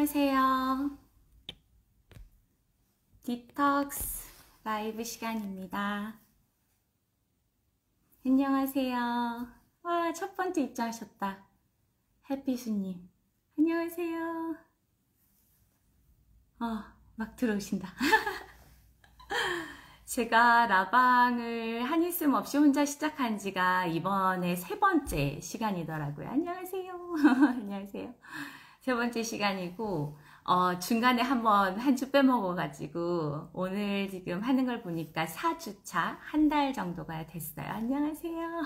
안녕하세요. 디톡스 라이브 시간입니다. 안녕하세요. 와, 첫 번째 입장하셨다. 해피수님. 안녕하세요. 막 들어오신다. 제가 라방을 한이씀 없이 혼자 시작한 지가 이번에 세 번째 시간이더라고요. 안녕하세요. 안녕하세요. 세 번째 시간이고, 중간에 한번 한 주 빼먹어가지고, 오늘 지금 하는 걸 보니까 4주차, 한 달 정도가 됐어요. 안녕하세요.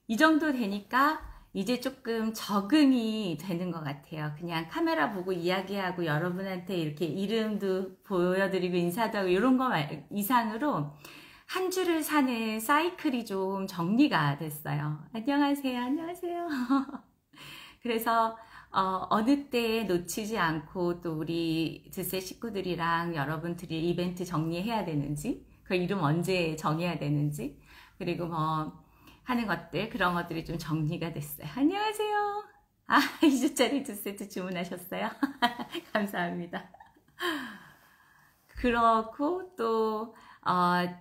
이 정도 되니까 이제 조금 적응이 되는 것 같아요. 그냥 카메라 보고 이야기하고 여러분한테 이렇게 이름도 보여드리고 인사도 하고 이런 거 이상으로 한 주를 사는 사이클이 좀 정리가 됐어요. 안녕하세요. 안녕하세요. 그래서 어느 때 놓치지 않고 또 우리 드세 식구들이랑 여러분들이 이벤트 정리해야 되는지, 그 이름 언제 정해야 되는지, 그리고 뭐 하는 것들, 그런 것들이 좀 정리가 됐어요. 안녕하세요. 2주짜리 2세트 주문하셨어요? 감사합니다. 그렇고 또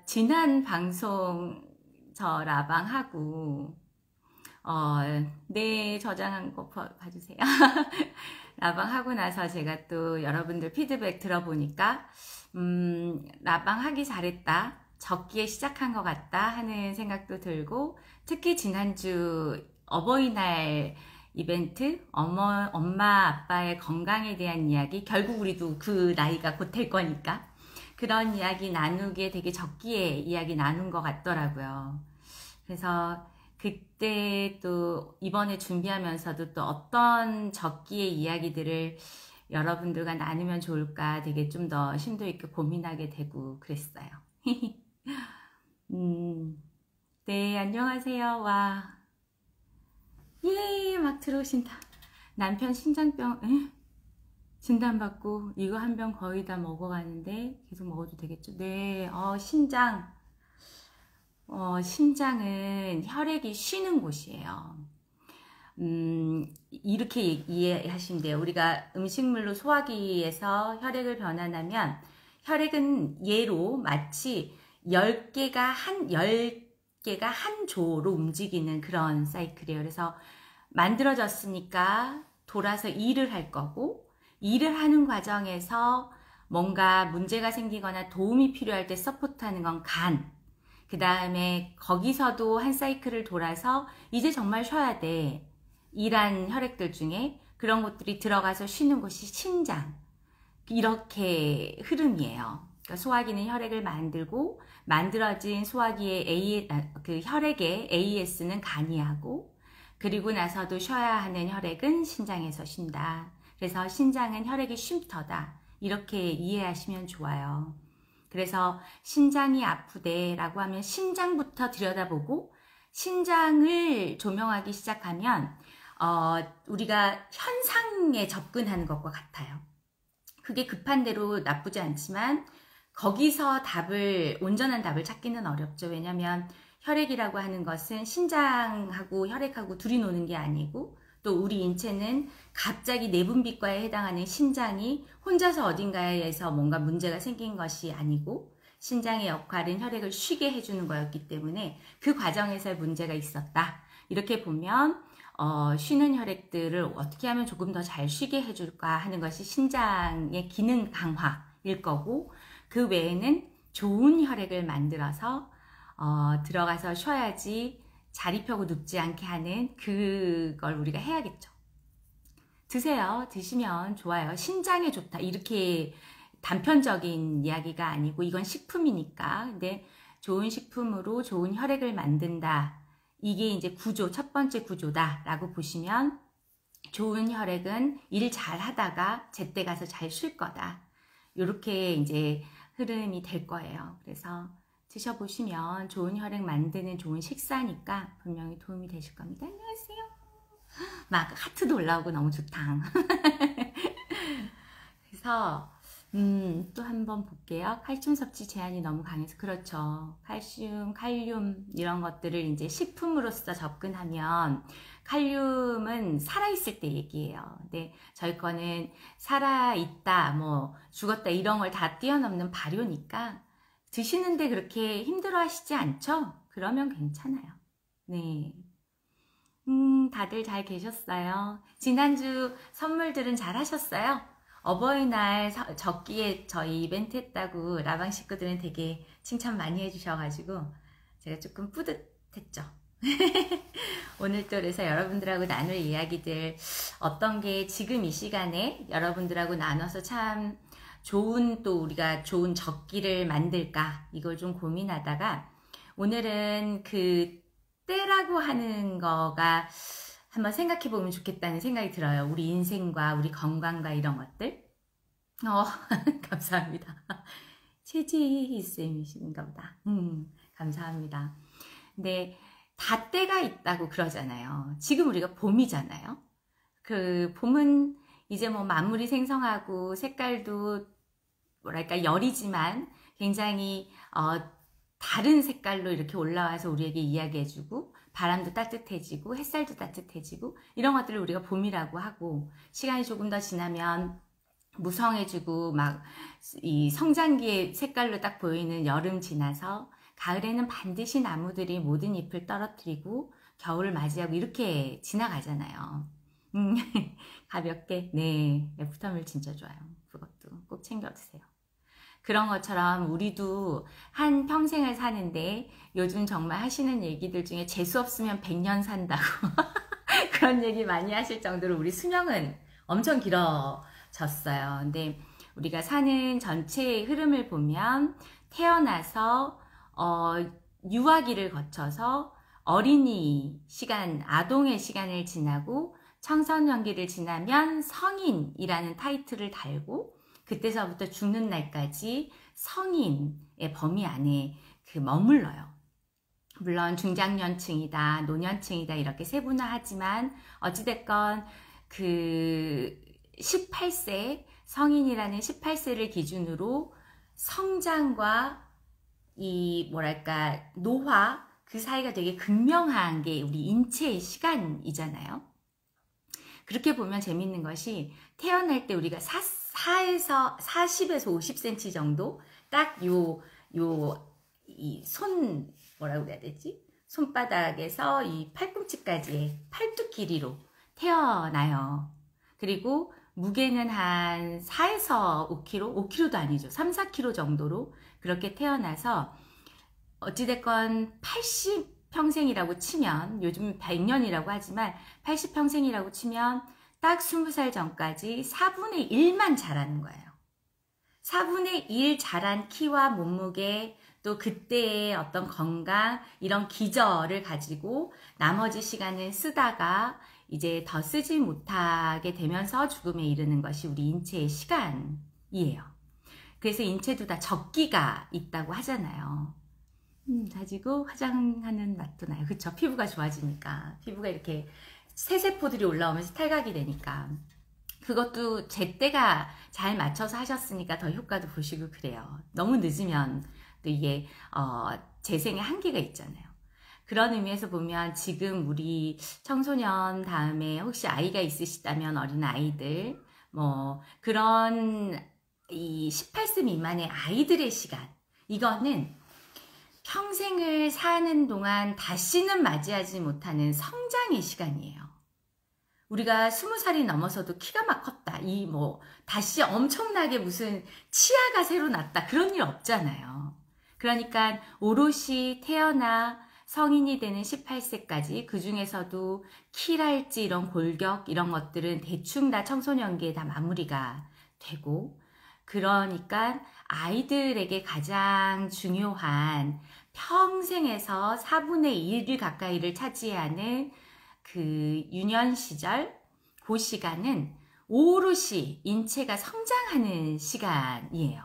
지난 방송 저 라방하고 네, 저장한 거 봐주세요. 라방 하고 나서 제가 또 여러분들 피드백 들어보니까 라방 하기 잘했다, 적기에 시작한 것 같다 하는 생각도 들고, 특히 지난주 어버이날 이벤트, 엄마 아빠의 건강에 대한 이야기, 결국 우리도 그 나이가 곧 될 거니까 그런 이야기 나누기에 되게 적기에 이야기 나눈 것 같더라고요. 그래서 그때 또 이번에 준비하면서도 또 어떤 적기의 이야기들을 여러분들과 나누면 좋을까 되게 좀 더 심도 있게 고민하게 되고 그랬어요. 네, 안녕하세요. 와, 예, 막 들어오신다. 남편 신장병 진단받고 이거 한 병 거의 다 먹어가는데 계속 먹어도 되겠죠? 네, 신장은 혈액이 쉬는 곳이에요. 이렇게 이해하시면 돼요. 우리가 음식물로 소화기에서 혈액을 변환하면 혈액은 얘로 마치 10개가 한 조로 움직이는 그런 사이클이에요. 그래서 만들어졌으니까 돌아서 일을 할 거고, 일을 하는 과정에서 뭔가 문제가 생기거나 도움이 필요할 때 서포트하는 건 간, 그 다음에 거기서도 한 사이클을 돌아서 이제 정말 쉬어야 돼, 일한 혈액들 중에 그런 것들이 들어가서 쉬는 곳이 신장, 이렇게 흐름이에요. 그러니까 소화기는 혈액을 만들고, 만들어진 소화기의 그 혈액의 AS는 간이 하고, 그리고 나서도 쉬어야 하는 혈액은 신장에서 쉰다. 그래서 신장은 혈액의 쉼터다, 이렇게 이해하시면 좋아요. 그래서 신장이 아프대 라고 하면 신장부터 들여다보고 신장을 조명하기 시작하면 우리가 현상에 접근하는 것과 같아요. 그게 급한 대로 나쁘지 않지만 거기서 온전한 답을 찾기는 어렵죠. 왜냐하면 혈액이라고 하는 것은 신장하고 혈액하고 둘이 노는 게 아니고, 또 우리 인체는 갑자기 내분비과에 해당하는 신장이 혼자서 어딘가에서 뭔가 문제가 생긴 것이 아니고, 신장의 역할은 혈액을 쉬게 해주는 거였기 때문에 그 과정에서 문제가 있었다. 이렇게 보면 쉬는 혈액들을 어떻게 하면 조금 더 잘 쉬게 해줄까 하는 것이 신장의 기능 강화일 거고, 그 외에는 좋은 혈액을 만들어서 들어가서 쉬어야지 자리 펴고 눕지 않게 하는 그걸 우리가 해야겠죠. 드세요. 드시면 좋아요. 신장에 좋다, 이렇게 단편적인 이야기가 아니고 이건 식품이니까. 근데 좋은 식품으로 좋은 혈액을 만든다, 이게 이제 구조, 첫 번째 구조다 라고 보시면, 좋은 혈액은 일 잘 하다가 제때 가서 잘 쉴 거다, 이렇게 이제 흐름이 될 거예요. 그래서 드셔보시면 좋은 혈액 만드는 좋은 식사니까 분명히 도움이 되실 겁니다. 안녕하세요. 막 하트도 올라오고 너무 좋다. 그래서 또 한번 볼게요. 칼슘 섭취 제한이 너무 강해서 그렇죠. 칼슘, 칼륨 이런 것들을 이제 식품으로서 접근하면 칼륨은 살아있을 때 얘기예요. 근데 저희 거는 살아있다, 뭐 죽었다 이런 걸 다 뛰어넘는 발효니까 드시는데 그렇게 힘들어 하시지 않죠? 그러면 괜찮아요. 네. 다들 잘 계셨어요? 지난주 선물들은 잘 하셨어요? 어버이날 적기에 저희 이벤트 했다고 라방 식구들은 되게 칭찬 많이 해주셔가지고 제가 조금 뿌듯했죠. 오늘 또 그래서 여러분들하고 나눌 이야기들 어떤 게 지금 이 시간에 여러분들하고 나눠서 참 좋은 또 우리가 좋은 적기를 만들까 이걸 좀 고민하다가 오늘은 그 때라고 하는 거가 한번 생각해 보면 좋겠다는 생각이 들어요. 우리 인생과 우리 건강과 이런 것들. 감사합니다. 최지희 쌤이신가 보다. 감사합니다. 근데 다 때가 있다고 그러잖아요. 지금 우리가 봄이잖아요. 그 봄은 이제 뭐 만물이 생성하고 색깔도 뭐랄까 열이지만 굉장히 다른 색깔로 이렇게 올라와서 우리에게 이야기해주고 바람도 따뜻해지고 햇살도 따뜻해지고 이런 것들을 우리가 봄이라고 하고 시간이 조금 더 지나면 무성해지고 막 이 성장기의 색깔로 딱 보이는 여름 지나서 가을에는 반드시 나무들이 모든 잎을 떨어뜨리고 겨울을 맞이하고 이렇게 지나가잖아요. 가볍게 네 애프터밀 진짜 좋아요. 그것도 꼭 챙겨 드세요. 그런 것처럼 우리도 한 평생을 사는데 요즘 정말 하시는 얘기들 중에 재수 없으면 100년 산다고 그런 얘기 많이 하실 정도로 우리 수명은 엄청 길어졌어요. 근데 우리가 사는 전체의 흐름을 보면 태어나서 유아기를 거쳐서 어린이 시간, 아동의 시간을 지나고 청소년기를 지나면 성인이라는 타이틀을 달고 그때서부터 죽는 날까지 성인의 범위 안에 머물러요. 물론 중장년층이다, 노년층이다 이렇게 세분화하지만 어찌됐건 그 18세, 성인이라는 18세를 기준으로 성장과 이 뭐랄까 노화 그 사이가 되게 극명한 게 우리 인체의 시간이잖아요. 그렇게 보면 재밌는 것이 태어날 때 우리가 40에서 50cm 정도 딱 이 뭐라고 해야 되지? 손바닥에서 이 팔꿈치까지의 팔뚝 길이로 태어나요. 그리고 무게는 한 4에서 5kg? 5kg도 아니죠. 3, 4kg 정도로 그렇게 태어나서 어찌됐건 80평생이라고 치면 요즘 100년이라고 하지만 80평생이라고 치면 딱 20살 전까지 4분의 1만 자라는 거예요. 4분의 1 자란 키와 몸무게 또 그때의 어떤 건강 이런 기저를 가지고 나머지 시간을 쓰다가 이제 더 쓰지 못하게 되면서 죽음에 이르는 것이 우리 인체의 시간이에요. 그래서 인체도 다 적기가 있다고 하잖아요. 가지고 화장하는 맛도 나요. 그쵸? 피부가 좋아지니까. 피부가 이렇게 새세포들이 올라오면서 탈각이 되니까. 그것도 제때가 잘 맞춰서 하셨으니까 더 효과도 보시고 그래요. 너무 늦으면 또 이게 재생의 한계가 있잖아요. 그런 의미에서 보면 지금 우리 청소년 다음에 혹시 아이가 있으시다면 어린 아이들 뭐 그런 이 18세 미만의 아이들의 시간 이거는 평생을 사는 동안 다시는 맞이하지 못하는 성장의 시간이에요. 우리가 20살이 넘어서도 키가 막 컸다. 다시 엄청나게 무슨 치아가 새로 났다. 그런 일 없잖아요. 그러니까 오롯이 태어나 성인이 되는 18세까지 그 중에서도 키랄지 이런 골격 이런 것들은 대충 다 청소년기에 다 마무리가 되고 그러니까 아이들에게 가장 중요한 평생에서 4분의 1 가까이를 차지하는 그 유년 시절 그 시간은 오롯이 인체가 성장하는 시간이에요.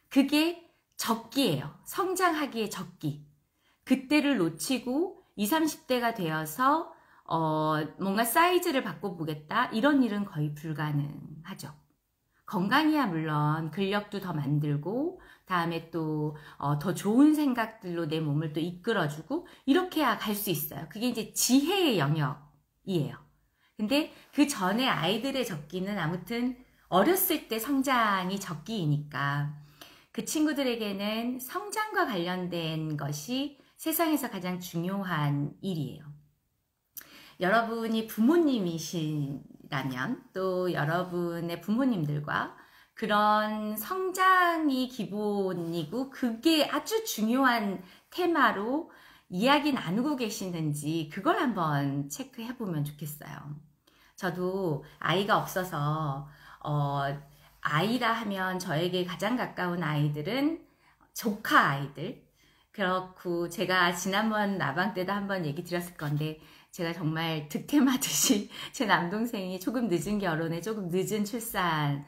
그게 적기예요. 성장하기의 적기. 그때를 놓치고 20, 30대가 되어서 뭔가 사이즈를 바꿔보겠다 이런 일은 거의 불가능하죠. 건강이야 물론 근력도 더 만들고 다음에 또 더 좋은 생각들로 내 몸을 또 이끌어주고 이렇게 해야 갈 수 있어요. 그게 이제 지혜의 영역이에요. 근데 그 전에 아이들의 적기는 아무튼 어렸을 때 성장이 적기이니까 그 친구들에게는 성장과 관련된 것이 세상에서 가장 중요한 일이에요. 여러분이 부모님이시라면 또 여러분의 부모님들과 그런 성장이 기본이고 그게 아주 중요한 테마로 이야기 나누고 계시는지 그걸 한번 체크해 보면 좋겠어요. 저도 아이가 없어서 아이라 하면 저에게 가장 가까운 아이들은 조카 아이들. 그렇고 제가 지난번 나방 때도 한번 얘기 드렸을 건데 제가 정말 득템하듯이 제 남동생이 조금 늦은 결혼에 조금 늦은 출산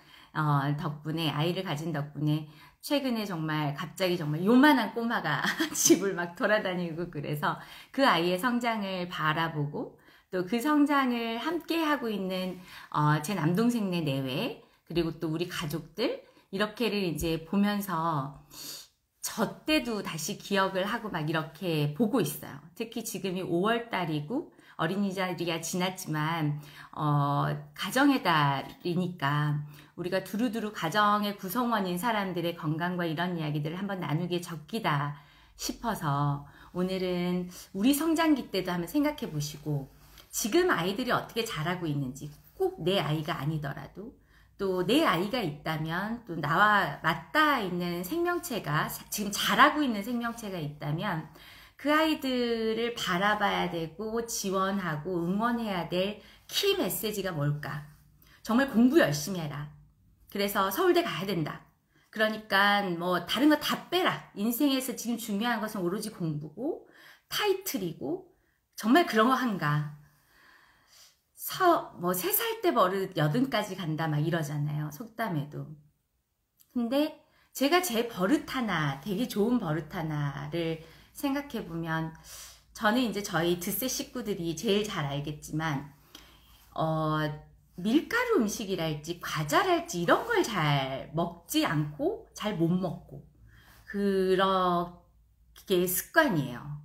덕분에 아이를 가진 덕분에 최근에 정말 갑자기 정말 요만한 꼬마가 집을 막 돌아다니고 그래서 그 아이의 성장을 바라보고 또 그 성장을 함께 하고 있는 제 남동생네 내외 그리고 또 우리 가족들 이렇게를 이제 보면서 저 때도 다시 기억을 하고 막 이렇게 보고 있어요. 특히 지금이 5월 달이고 어린이날이야 지났지만 가정의 달이니까 우리가 두루두루 가정의 구성원인 사람들의 건강과 이런 이야기들을 한번 나누기에 적기다 싶어서 오늘은 우리 성장기 때도 한번 생각해 보시고 지금 아이들이 어떻게 자라고 있는지 꼭 내 아이가 아니더라도 또 내 아이가 있다면 또 나와 맞닿아 있는 생명체가 지금 자라고 있는 생명체가 있다면 그 아이들을 바라봐야 되고 지원하고 응원해야 될 키 메시지가 뭘까? 정말 공부 열심히 해라. 그래서 서울대 가야 된다. 그러니까 뭐 다른 거 다 빼라. 인생에서 지금 중요한 것은 오로지 공부고 타이틀이고 정말 그런 거 한가? 뭐 3살 때 버릇 80까지 간다 막 이러잖아요. 속담에도. 근데 제가 제 버릇 하나, 되게 좋은 버릇 하나를 생각해 보면 저는 이제 저희 드세 식구들이 제일 잘 알겠지만 밀가루 음식이랄지 과자랄지 이런 걸 잘 먹지 않고 잘 못 먹고 그렇게 습관이에요.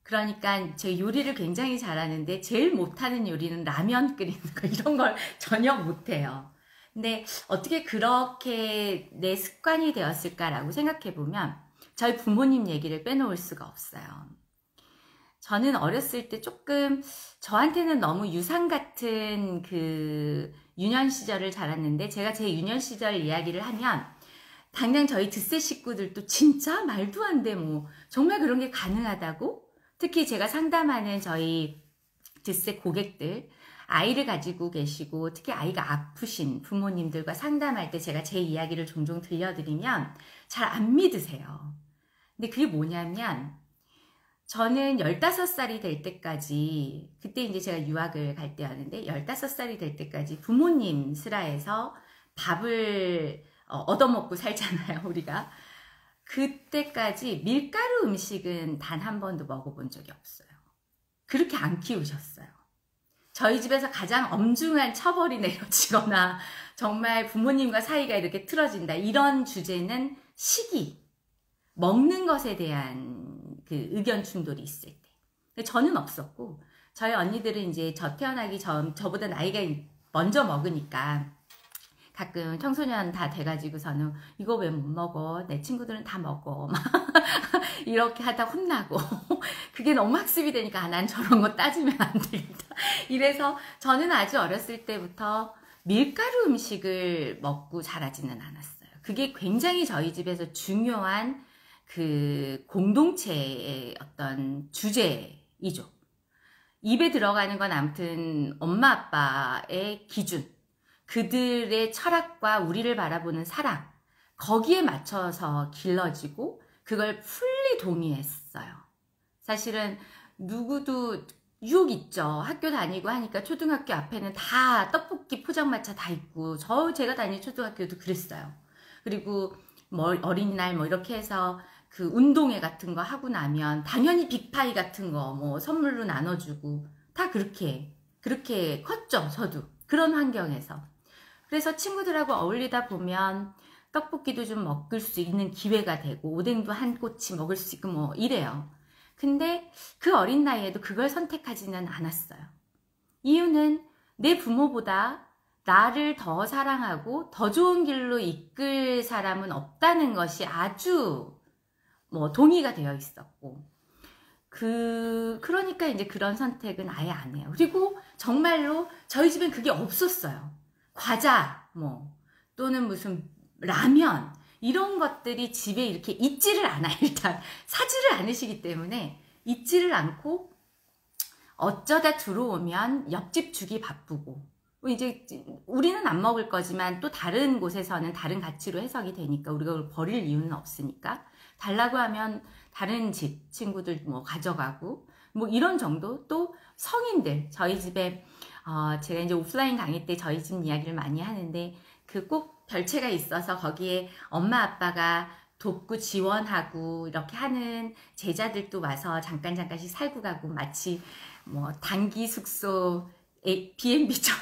그러니까 제가 요리를 굉장히 잘하는데 제일 못하는 요리는 라면 끓이는 거 이런 걸 전혀 못해요. 근데 어떻게 그렇게 내 습관이 되었을까라고 생각해 보면 저희 부모님 얘기를 빼놓을 수가 없어요. 저는 어렸을 때 조금 저한테는 너무 유산 같은 그 유년 시절을 자랐는데 제가 제 유년 시절 이야기를 하면 당장 저희 드세 식구들도 진짜 말도 안 돼 뭐 정말 그런 게 가능하다고? 특히 제가 상담하는 저희 드세 고객들 아이를 가지고 계시고 특히 아이가 아프신 부모님들과 상담할 때 제가 제 이야기를 종종 들려드리면 잘 안 믿으세요. 근데 그게 뭐냐면 저는 15살이 될 때까지 그때 이제 제가 유학을 갈 때였는데 15살이 될 때까지 부모님 슬하에서 밥을 얻어먹고 살잖아요 우리가. 그때까지 밀가루 음식은 단 한 번도 먹어본 적이 없어요. 그렇게 안 키우셨어요. 저희 집에서 가장 엄중한 처벌이 내려지거나 정말 부모님과 사이가 이렇게 틀어진다 이런 주제는 식이 먹는 것에 대한 그 의견 충돌이 있을 때 저는 없었고 저희 언니들은 이제 저 태어나기 전 저보다 나이가 먼저 먹으니까 가끔 청소년 다 돼가지고서는 이거 왜 못 먹어? 내 친구들은 다 먹어. 막 이렇게 하다 혼나고 그게 너무 학습이 되니까 난 저런 거 따지면 안 되겠다. 이래서 저는 아주 어렸을 때부터 밀가루 음식을 먹고 자라지는 않았어요. 그게 굉장히 저희 집에서 중요한 그 공동체의 어떤 주제이죠. 입에 들어가는 건 아무튼 엄마 아빠의 기준, 그들의 철학과 우리를 바라보는 사랑, 거기에 맞춰서 길러지고 그걸 풀리 동의했어요. 사실은 누구도 유혹 있죠. 학교 다니고 하니까 초등학교 앞에는 다 떡볶이 포장마차 다 있고 제가 다니는 초등학교도 그랬어요. 그리고 뭐 어린이날 뭐 이렇게 해서 그 운동회 같은 거 하고 나면 당연히 빅파이 같은 거 뭐 선물로 나눠주고 다 그렇게 컸죠. 저도 그런 환경에서. 그래서 친구들하고 어울리다 보면 떡볶이도 좀 먹을 수 있는 기회가 되고 오뎅도 한 꼬치 먹을 수 있고 뭐 이래요. 근데 그 어린 나이에도 그걸 선택하지는 않았어요. 이유는 내 부모보다 나를 더 사랑하고 더 좋은 길로 이끌 사람은 없다는 것이 아주 뭐 동의가 되어 있었고, 그러니까 이제 그런 선택은 아예 안 해요. 그리고 정말로 저희 집엔 그게 없었어요. 과자, 뭐, 또는 무슨 라면, 이런 것들이 집에 이렇게 있지를 않아요. 일단 사지를 않으시기 때문에 있지를 않고, 어쩌다 들어오면 옆집 주기 바쁘고, 이제 우리는 안 먹을 거지만 또 다른 곳에서는 다른 가치로 해석이 되니까 우리가 그걸 버릴 이유는 없으니까 달라고 하면 다른 집 친구들 뭐 가져가고 뭐 이런 정도. 또 성인들, 저희 집에 제가 이제 오프라인 강의 때 저희 집 이야기를 많이 하는데 그 꼭 별채가 있어서 거기에 엄마 아빠가 돕고 지원하고 이렇게 하는 제자들도 와서 잠깐씩 살고 가고, 마치 뭐 단기 숙소 B&B처럼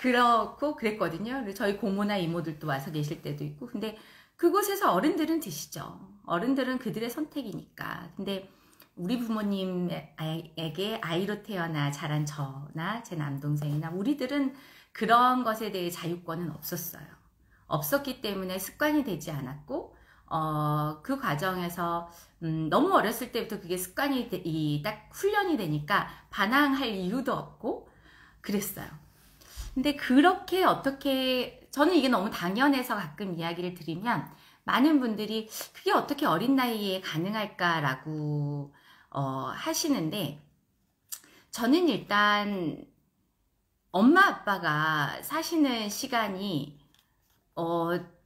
그렇고 그랬거든요. 그래서 저희 고모나 이모들도 와서 계실 때도 있고. 근데 그곳에서 어른들은 드시죠. 어른들은 그들의 선택이니까. 근데 우리 부모님에게 아이로 태어나 자란 저나 제 남동생이나 우리들은 그런 것에 대해 자유권은 없었어요. 없었기 때문에 습관이 되지 않았고, 그 과정에서 너무 어렸을 때부터 그게 습관이 딱 훈련이 되니까 반항할 이유도 없고 그랬어요. 근데 그렇게 어떻게, 저는 이게 너무 당연해서 가끔 이야기를 드리면 많은 분들이 그게 어떻게 어린 나이에 가능할까라고 하시는데, 저는 일단 엄마 아빠가 사시는 시간이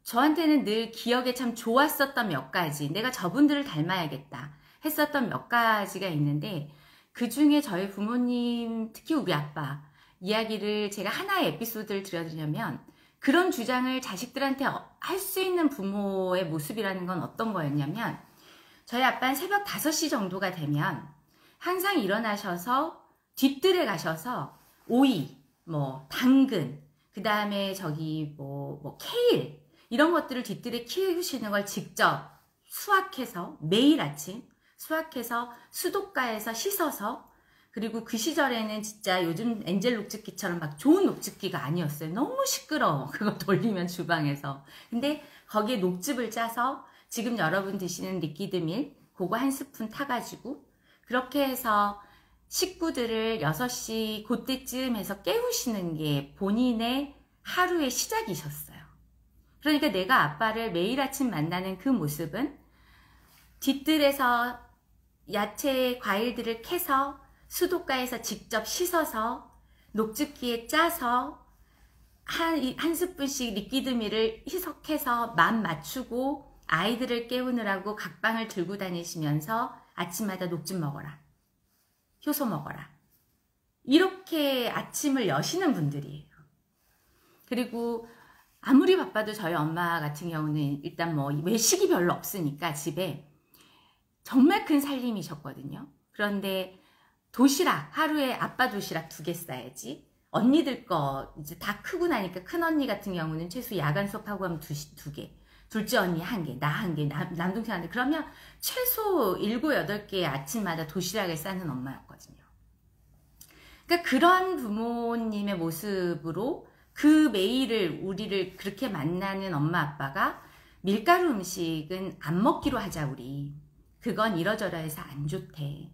저한테는 늘 기억에 참 좋았었던 몇 가지, 내가 저분들을 닮아야겠다 했었던 몇 가지가 있는데, 그 중에 저희 부모님, 특히 우리 아빠 이야기를 제가 하나의 에피소드를 들려드리려면, 그런 주장을 자식들한테 할 수 있는 부모의 모습이라는 건 어떤 거였냐면, 저희 아빠는 새벽 5시 정도가 되면 항상 일어나셔서 뒤뜰에 가셔서 오이, 뭐 당근, 그 다음에 저기 뭐 케일, 이런 것들을 뒤뜰에 키우시는 걸 직접 수확해서, 매일 아침 수확해서 수도가에서 씻어서, 그리고 그 시절에는 진짜 요즘 엔젤 녹즙기처럼 막 좋은 녹즙기가 아니었어요. 너무 시끄러워, 그거 돌리면 주방에서. 근데 거기에 녹즙을 짜서 지금 여러분 드시는 리퀴드밀 그거 한 스푼 타가지고 그렇게 해서 식구들을 6시 그때쯤 해서 깨우시는 게 본인의 하루의 시작이셨어요. 그러니까 내가 아빠를 매일 아침 만나는 그 모습은 뒤뜰에서 야채, 과일들을 캐서 수도가에서 직접 씻어서 녹즙기에 짜서 한 스푼씩 리퀴드밀을 희석해서 맛 맞추고 아이들을 깨우느라고 각방을 들고 다니시면서 아침마다 녹즙 먹어라, 효소 먹어라, 이렇게 아침을 여시는 분들이에요. 그리고 아무리 바빠도 저희 엄마 같은 경우는 일단 뭐 외식이 별로 없으니까 집에 정말 큰 살림이셨거든요. 그런데 도시락, 하루에 아빠 도시락 2개 싸야지, 언니들 거 이제 다 크고 나니까 큰 언니 같은 경우는 최소 야간 수업하고 하면 2개, 둘째 언니 1개, 나 1개, 남동생 1개, 그러면 최소 7, 8개 아침마다 도시락을 싸는 엄마였거든요. 그러니까 그런 부모님의 모습으로 그 매일을 우리를 그렇게 만나는 엄마 아빠가 밀가루 음식은 안 먹기로 하자 우리, 그건 이러저러해서 안 좋대,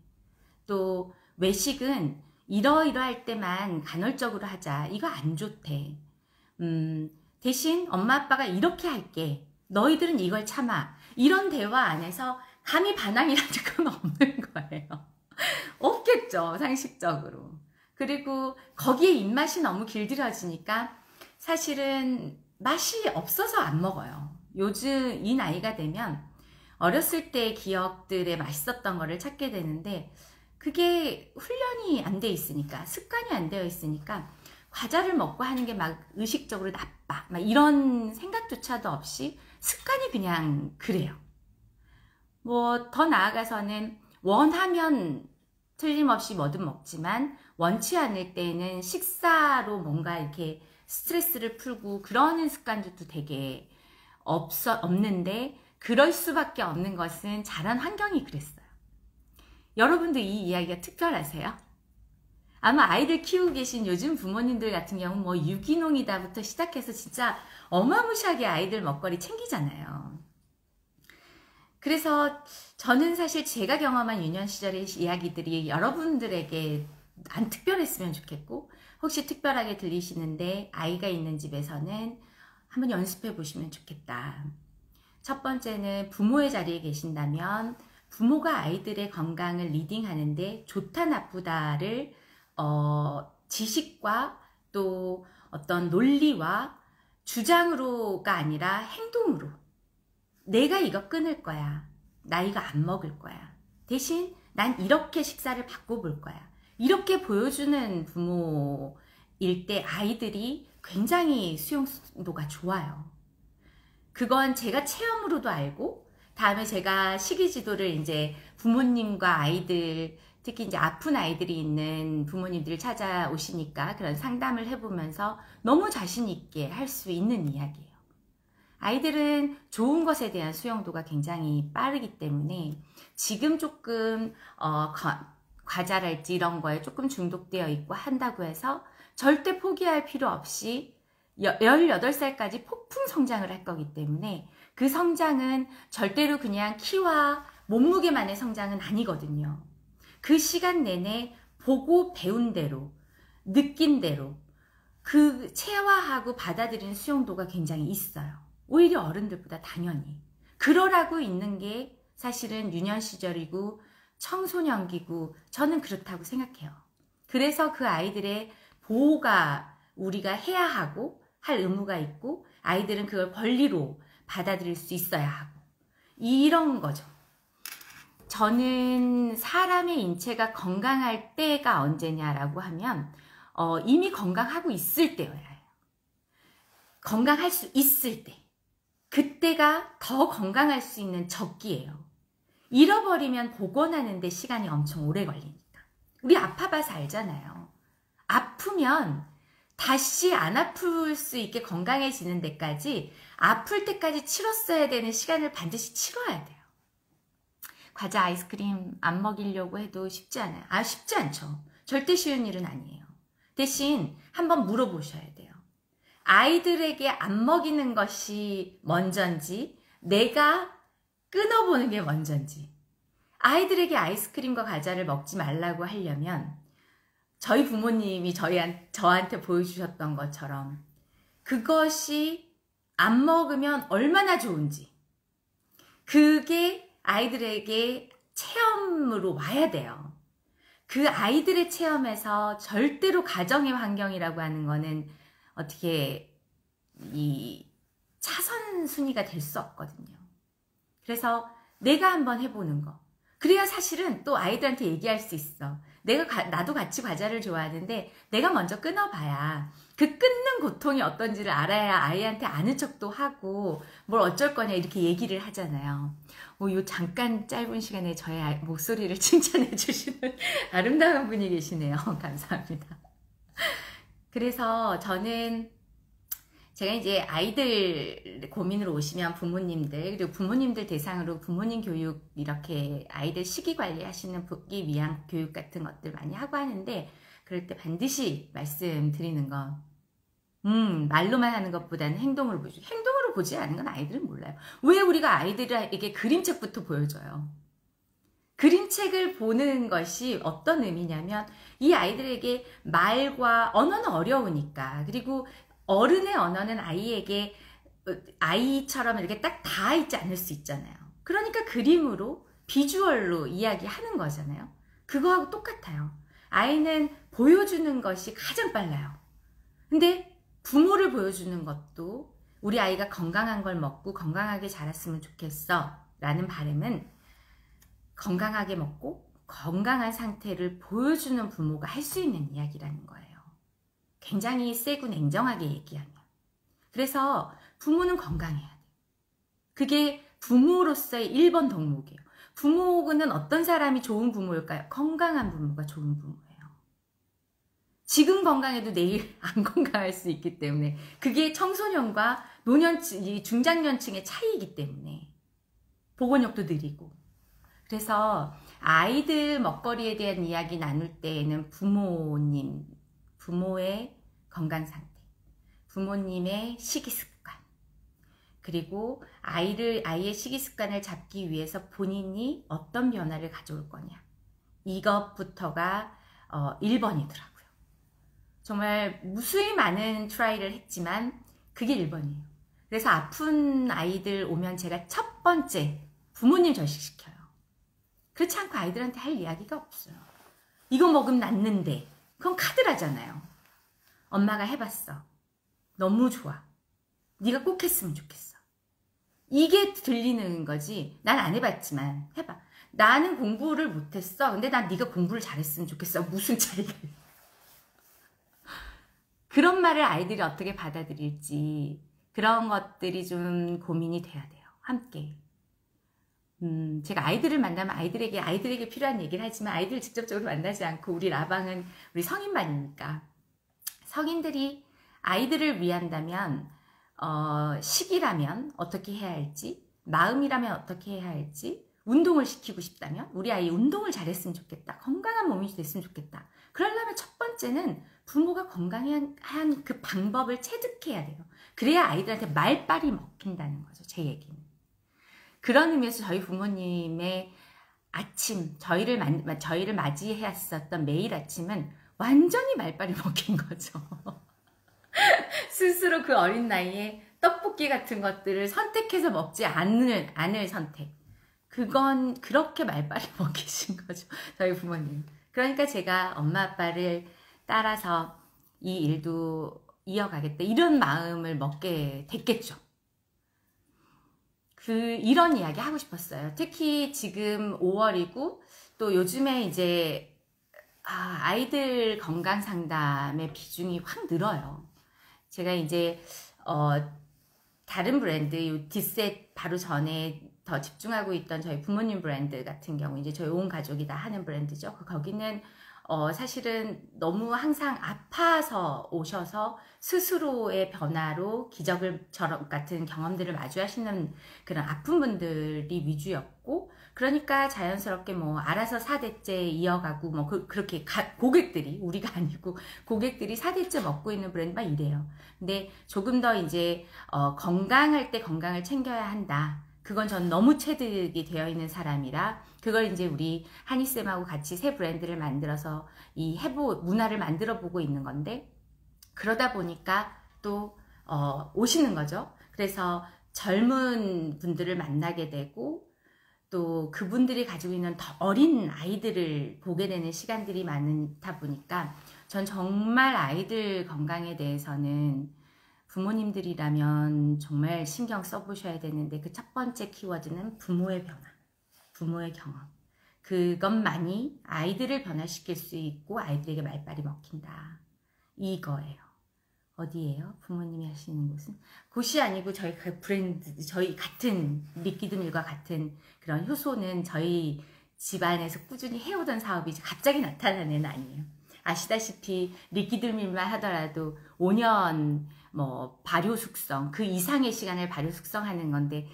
또 외식은 이러이러할 때만 간헐적으로 하자, 이거 안 좋대, 대신 엄마 아빠가 이렇게 할게, 너희들은 이걸 참아, 이런 대화 안에서 감히 반항이라는 건 없는 거예요. 없겠죠, 상식적으로. 그리고 거기에 입맛이 너무 길들여지니까 사실은 맛이 없어서 안 먹어요. 요즘 이 나이가 되면 어렸을 때의 기억들에 맛있었던 거를 찾게 되는데, 그게 훈련이 안 돼 있으니까, 습관이 안 되어 있으니까 과자를 먹고 하는 게 막 의식적으로 나빠, 막 이런 생각조차도 없이 습관이 그냥 그래요. 뭐 더 나아가서는 원하면 틀림없이 뭐든 먹지만 원치 않을 때는 식사로 뭔가 이렇게 스트레스를 풀고 그러는 습관들도 되게 없는데 그럴 수밖에 없는 것은 자란 환경이 그랬어요. 여러분도 이 이야기가 특별하세요? 아마 아이들 키우고 계신 요즘 부모님들 같은 경우는 뭐 유기농이다부터 시작해서 진짜 어마무시하게 아이들 먹거리 챙기잖아요. 그래서 저는 사실 제가 경험한 유년 시절의 이야기들이 여러분들에게 안 특별했으면 좋겠고, 혹시 특별하게 들리시는데 아이가 있는 집에서는 한번 연습해 보시면 좋겠다. 첫 번째는 부모의 자리에 계신다면 부모가 아이들의 건강을 리딩하는데 좋다 나쁘다를 지식과 또 어떤 논리와 주장으로가 아니라 행동으로, 내가 이거 끊을 거야, 나 이거 안 먹을 거야, 대신 난 이렇게 식사를 바꿔볼 거야, 이렇게 보여주는 부모일 때 아이들이 굉장히 수용도가 좋아요. 그건 제가 체험으로도 알고, 다음에 제가 식이지도를 이제 부모님과 아이들, 특히 이제 아픈 아이들이 있는 부모님들을 찾아오시니까 그런 상담을 해보면서 너무 자신 있게 할 수 있는 이야기예요. 아이들은 좋은 것에 대한 수용도가 굉장히 빠르기 때문에 지금 조금 과자랄지 이런 거에 조금 중독되어 있고 한다고 해서 절대 포기할 필요 없이 18살까지 폭풍 성장을 할 거기 때문에 그 성장은 절대로 그냥 키와 몸무게만의 성장은 아니거든요. 그 시간 내내 보고 배운 대로, 느낀 대로 그 체화하고 받아들이는 수용도가 굉장히 있어요. 오히려 어른들보다 당연히. 그러라고 있는 게 사실은 유년 시절이고 청소년기고 저는 그렇다고 생각해요. 그래서 그 아이들의 보호가 우리가 해야 하고 할 의무가 있고, 아이들은 그걸 권리로 받아들일 수 있어야 하고, 이런 거죠. 저는 사람의 인체가 건강할 때가 언제냐라고 하면 이미 건강하고 있을 때여야 해요. 건강할 수 있을 때, 그때가 더 건강할 수 있는 적기예요. 잃어버리면 복원하는 데 시간이 엄청 오래 걸리니까. 우리 아파봐서 알잖아요. 아프면 다시 안 아플 수 있게 건강해지는 데까지, 아플 때까지 치렀어야 되는 시간을 반드시 치러야 돼요. 과자, 아이스크림 안 먹이려고 해도 쉽지 않아요. 쉽지 않죠. 절대 쉬운 일은 아니에요. 대신 한번 물어보셔야 돼요. 아이들에게 안 먹이는 것이 먼저인지, 내가 끊어보는 게 먼저인지. 아이들에게 아이스크림과 과자를 먹지 말라고 하려면 저희 부모님이 저한테 보여주셨던 것처럼 그것이 안 먹으면 얼마나 좋은지, 그게 아이들에게 체험으로 와야 돼요. 그 아이들의 체험에서 절대로 가정의 환경이라고 하는 거는 어떻게 이 차선 순위가 될 수 없거든요. 그래서 내가 한번 해보는 거, 그래야 사실은 또 아이들한테 얘기할 수 있어. 나도 같이 과자를 좋아하는데 내가 먼저 끊어봐야 그 끊는 고통이 어떤지를 알아야 아이한테 아는 척도 하고 뭘 어쩔 거냐 이렇게 얘기를 하잖아요. 요 잠깐 짧은 시간에 저의 목소리를 칭찬해 주시는 아름다운 분이 계시네요. 감사합니다. 그래서 저는 제가 이제 아이들 고민으로 오시면 부모님들, 그리고 부모님들 대상으로 부모님 교육, 이렇게 아이들 식이 관리하시는 기 위한 교육 같은 것들 많이 하고 하는데, 그럴 때 반드시 말씀드리는 거, 말로만 하는 것보다는 행동으로 보여줘. 행동으로 보지 않은 건 아이들은 몰라요. 왜 우리가 아이들에게 그림책부터 보여줘요? 그림책을 보는 것이 어떤 의미냐면, 이 아이들에게 말과 언어는 어려우니까, 그리고 어른의 언어는 아이에게 아이처럼 이렇게 딱 닿아 있지 않을 수 있잖아요. 그러니까 그림으로, 비주얼로 이야기하는 거잖아요. 그거하고 똑같아요. 아이는 보여주는 것이 가장 빨라요. 근데 부모를 보여주는 것도, 우리 아이가 건강한 걸 먹고 건강하게 자랐으면 좋겠어 라는 바람은 건강하게 먹고 건강한 상태를 보여주는 부모가 할 수 있는 이야기라는 거예요. 굉장히 세고 냉정하게 얘기하면. 그래서 부모는 건강해야 돼. 그게 부모로서의 1번 덕목이에요. 부모는 어떤 사람이 좋은 부모일까요? 건강한 부모가 좋은 부모예요. 지금 건강해도 내일 안 건강할 수 있기 때문에 그게 청소년과 노년층, 중장년층의 차이이기 때문에 복원력도 느리고. 그래서 아이들 먹거리에 대한 이야기 나눌 때에는 부모의 건강 상태, 부모님의 식이 습관, 그리고 아이의 식이 습관을 잡기 위해서 본인이 어떤 변화를 가져올 거냐, 이것부터가 1번이더라고요. 정말 무수히 많은 트라이를 했지만 그게 1번이에요. 그래서 아픈 아이들 오면 제가 첫 번째 부모님 절식시켜요. 그렇지 않고 아이들한테 할 이야기가 없어요. 이거 먹으면 낫는데, 그건 카드라잖아요. 엄마가 해봤어. 너무 좋아. 네가 꼭 했으면 좋겠어. 이게 들리는 거지. 난 안 해봤지만 해봐. 나는 공부를 못했어. 근데 난 네가 공부를 잘했으면 좋겠어. 무슨 차이가 있어. 그런 말을 아이들이 어떻게 받아들일지, 그런 것들이 좀 고민이 돼야 돼요. 함께. 제가 아이들을 만나면 아이들에게 필요한 얘기를 하지만 아이들을 직접적으로 만나지 않고, 우리 라방은 우리 성인반이니까 성인들이 아이들을 위한다면 식이라면 어떻게 해야 할지, 마음이라면 어떻게 해야 할지, 운동을 시키고 싶다면 우리 아이 운동을 잘했으면 좋겠다, 건강한 몸이 됐으면 좋겠다. 그러려면 첫 번째는 부모가 건강한 그 방법을 체득해야 돼요. 그래야 아이들한테 말빨이 먹힌다는 거죠. 제 얘기는. 그런 의미에서 저희 부모님의 아침, 저희를 맞이했었던 매일 아침은 완전히 말빨이 먹힌 거죠. 스스로 그 어린 나이에 떡볶이 같은 것들을 선택해서 먹지 않을 선택. 그건 그렇게 말빨이 먹히신 거죠. 저희 부모님. 그러니까 제가 엄마 아빠를 따라서 이 일도 이어가겠다, 이런 마음을 먹게 됐겠죠. 이런 이야기 하고 싶었어요. 특히 지금 5월이고 또 요즘에 이제 아이들 건강 상담의 비중이 확 늘어요. 제가 이제 다른 브랜드, 뒷셋 바로 전에 더 집중하고 있던 저희 부모님 브랜드 같은 경우, 이제 저희 온 가족이 다 하는 브랜드죠. 거기는 사실은 너무 항상 아파서 오셔서 스스로의 변화로 기적을처럼 같은 경험들을 마주하시는 그런 아픈 분들이 위주였고, 그러니까 자연스럽게 뭐 알아서 4대째 이어가고 뭐 그렇게 고객들이, 우리가 아니고 고객들이 4대째 먹고 있는 브랜드 막 이래요. 근데 조금 더 이제 건강할 때 건강을 챙겨야 한다. 그건 전 너무 체득이 되어 있는 사람이라, 그걸 이제 우리 한이쌤하고 같이 새 브랜드를 만들어서 이 문화를 만들어 보고 있는 건데, 그러다 보니까 또 오시는 거죠. 그래서 젊은 분들을 만나게 되고, 또 그분들이 가지고 있는 더 어린 아이들을 보게 되는 시간들이 많다 보니까, 전 정말 아이들 건강에 대해서는 부모님들이라면 정말 신경 써보셔야 되는데, 그 첫 번째 키워드는 부모의 변화, 부모의 경험. 그것만이 아이들을 변화시킬 수 있고 아이들에게 말빨이 먹힌다, 이거예요. 어디예요? 부모님이 하시는 곳은? 곳이 아니고 저희 브랜드, 저희 같은 리퀴드밀과 같은 그런 효소는 저희 집안에서 꾸준히 해오던 사업이지 갑자기 나타난 애는 아니에요. 아시다시피 리퀴드밀만 하더라도 5년 뭐 발효 숙성, 그 이상의 시간을 발효 숙성하는 건데,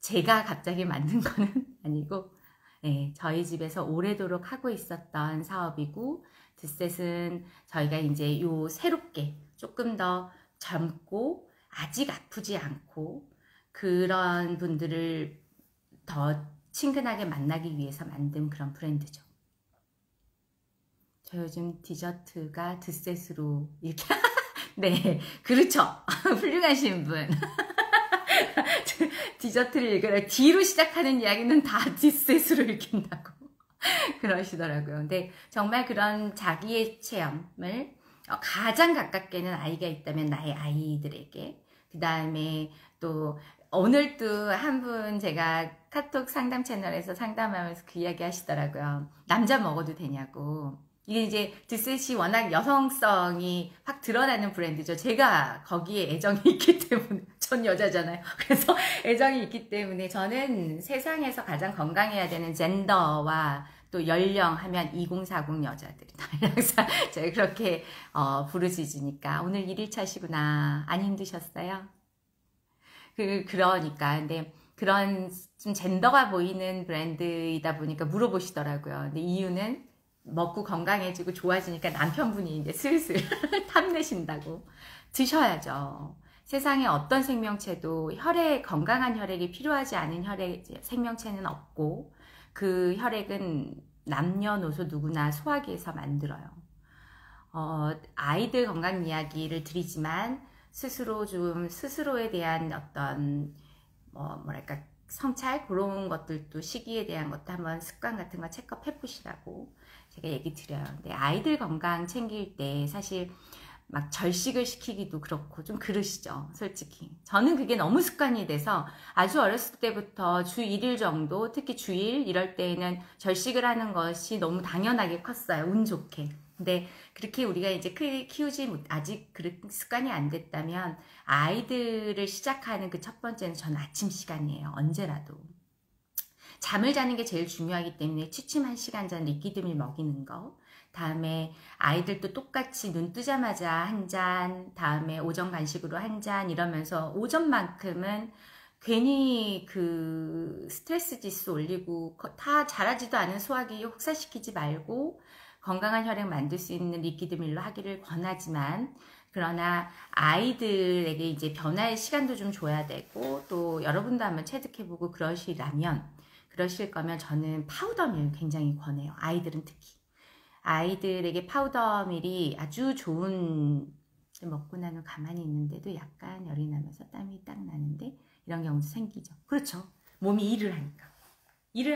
제가 갑자기 만든 거는 아니고, 네, 저희 집에서 오래도록 하고 있었던 사업이고, 드셋은 저희가 이제 새롭게 조금 더 젊고 아직 아프지 않고 그런 분들을 더 친근하게 만나기 위해서 만든 그런 브랜드죠. 저 요즘 디저트가 드셋으로 이렇게 네, 그렇죠. 훌륭하신 분. 디저트를 읽으라. D로 시작하는 이야기는 다 뒷셋으로 읽힌다고 그러시더라고요. 근데 정말 그런 자기의 체험을 가장 가깝게는 아이가 있다면 나의 아이들에게, 그 다음에 또 오늘 또 한 분 제가 카톡 상담 채널에서 상담하면서 그 이야기 하시더라고요. 남자 먹어도 되냐고. 이게 이제 드셋이 워낙 여성성이 확 드러나는 브랜드죠. 제가 거기에 애정이 있기 때문에, 전 여자잖아요. 그래서 애정이 있기 때문에 저는 세상에서 가장 건강해야 되는 젠더와 또 연령 하면 2040 여자들이 항상 제가 그렇게 부르짖으니까 오늘 1일차시구나. 안 힘드셨어요? 그러니까 근데 그런 좀 젠더가 보이는 브랜드이다 보니까 물어보시더라고요. 근데 이유는 먹고 건강해지고 좋아지니까 남편분이 이제 슬슬 탐내신다고. 드셔야죠. 세상에 어떤 생명체도 건강한 혈액이 필요하지 않은 생명체는 없고, 그 혈액은 남녀노소 누구나 소화기에서 만들어요. 아이들 건강 이야기를 드리지만 스스로에 대한 어떤 뭐랄까 성찰 그런 것들도 시기에 대한 것도 한번 습관 같은 거 체크업 해보시라고 제가 얘기 드려요. 근데 아이들 건강 챙길 때 사실 막 절식을 시키기도 그렇고 좀 그러시죠, 솔직히. 저는 그게 너무 습관이 돼서 아주 어렸을 때부터 주 1일 정도, 특히 주일 이럴 때에는 절식을 하는 것이 너무 당연하게 컸어요, 운 좋게. 근데 그렇게 우리가 이제 키우지 아직 그런 습관이 안 됐다면 아이들을 시작하는 그 첫 번째는 전 아침 시간이에요. 언제라도. 잠을 자는 게 제일 중요하기 때문에 취침 1시간 전 리퀴드밀 먹이는 거, 다음에 아이들도 똑같이 눈 뜨자마자 한 잔, 다음에 오전 간식으로 한 잔 이러면서 오전만큼은 괜히 그 스트레스 지수 올리고 다 자라지도 않은 소화기 혹사시키지 말고 건강한 혈액 만들 수 있는 리퀴드밀로 하기를 권하지만, 그러나 아이들에게 이제 변화의 시간도 좀 줘야 되고 또 여러분도 한번 체득해보고 그러실 거면 저는 파우더밀 굉장히 권해요. 아이들은 특히. 아이들에게 파우더밀이 아주 좋은, 먹고 나면 가만히 있는데도 약간 열이 나면서 땀이 딱 나는데 이런 경우도 생기죠. 그렇죠. 몸이 일을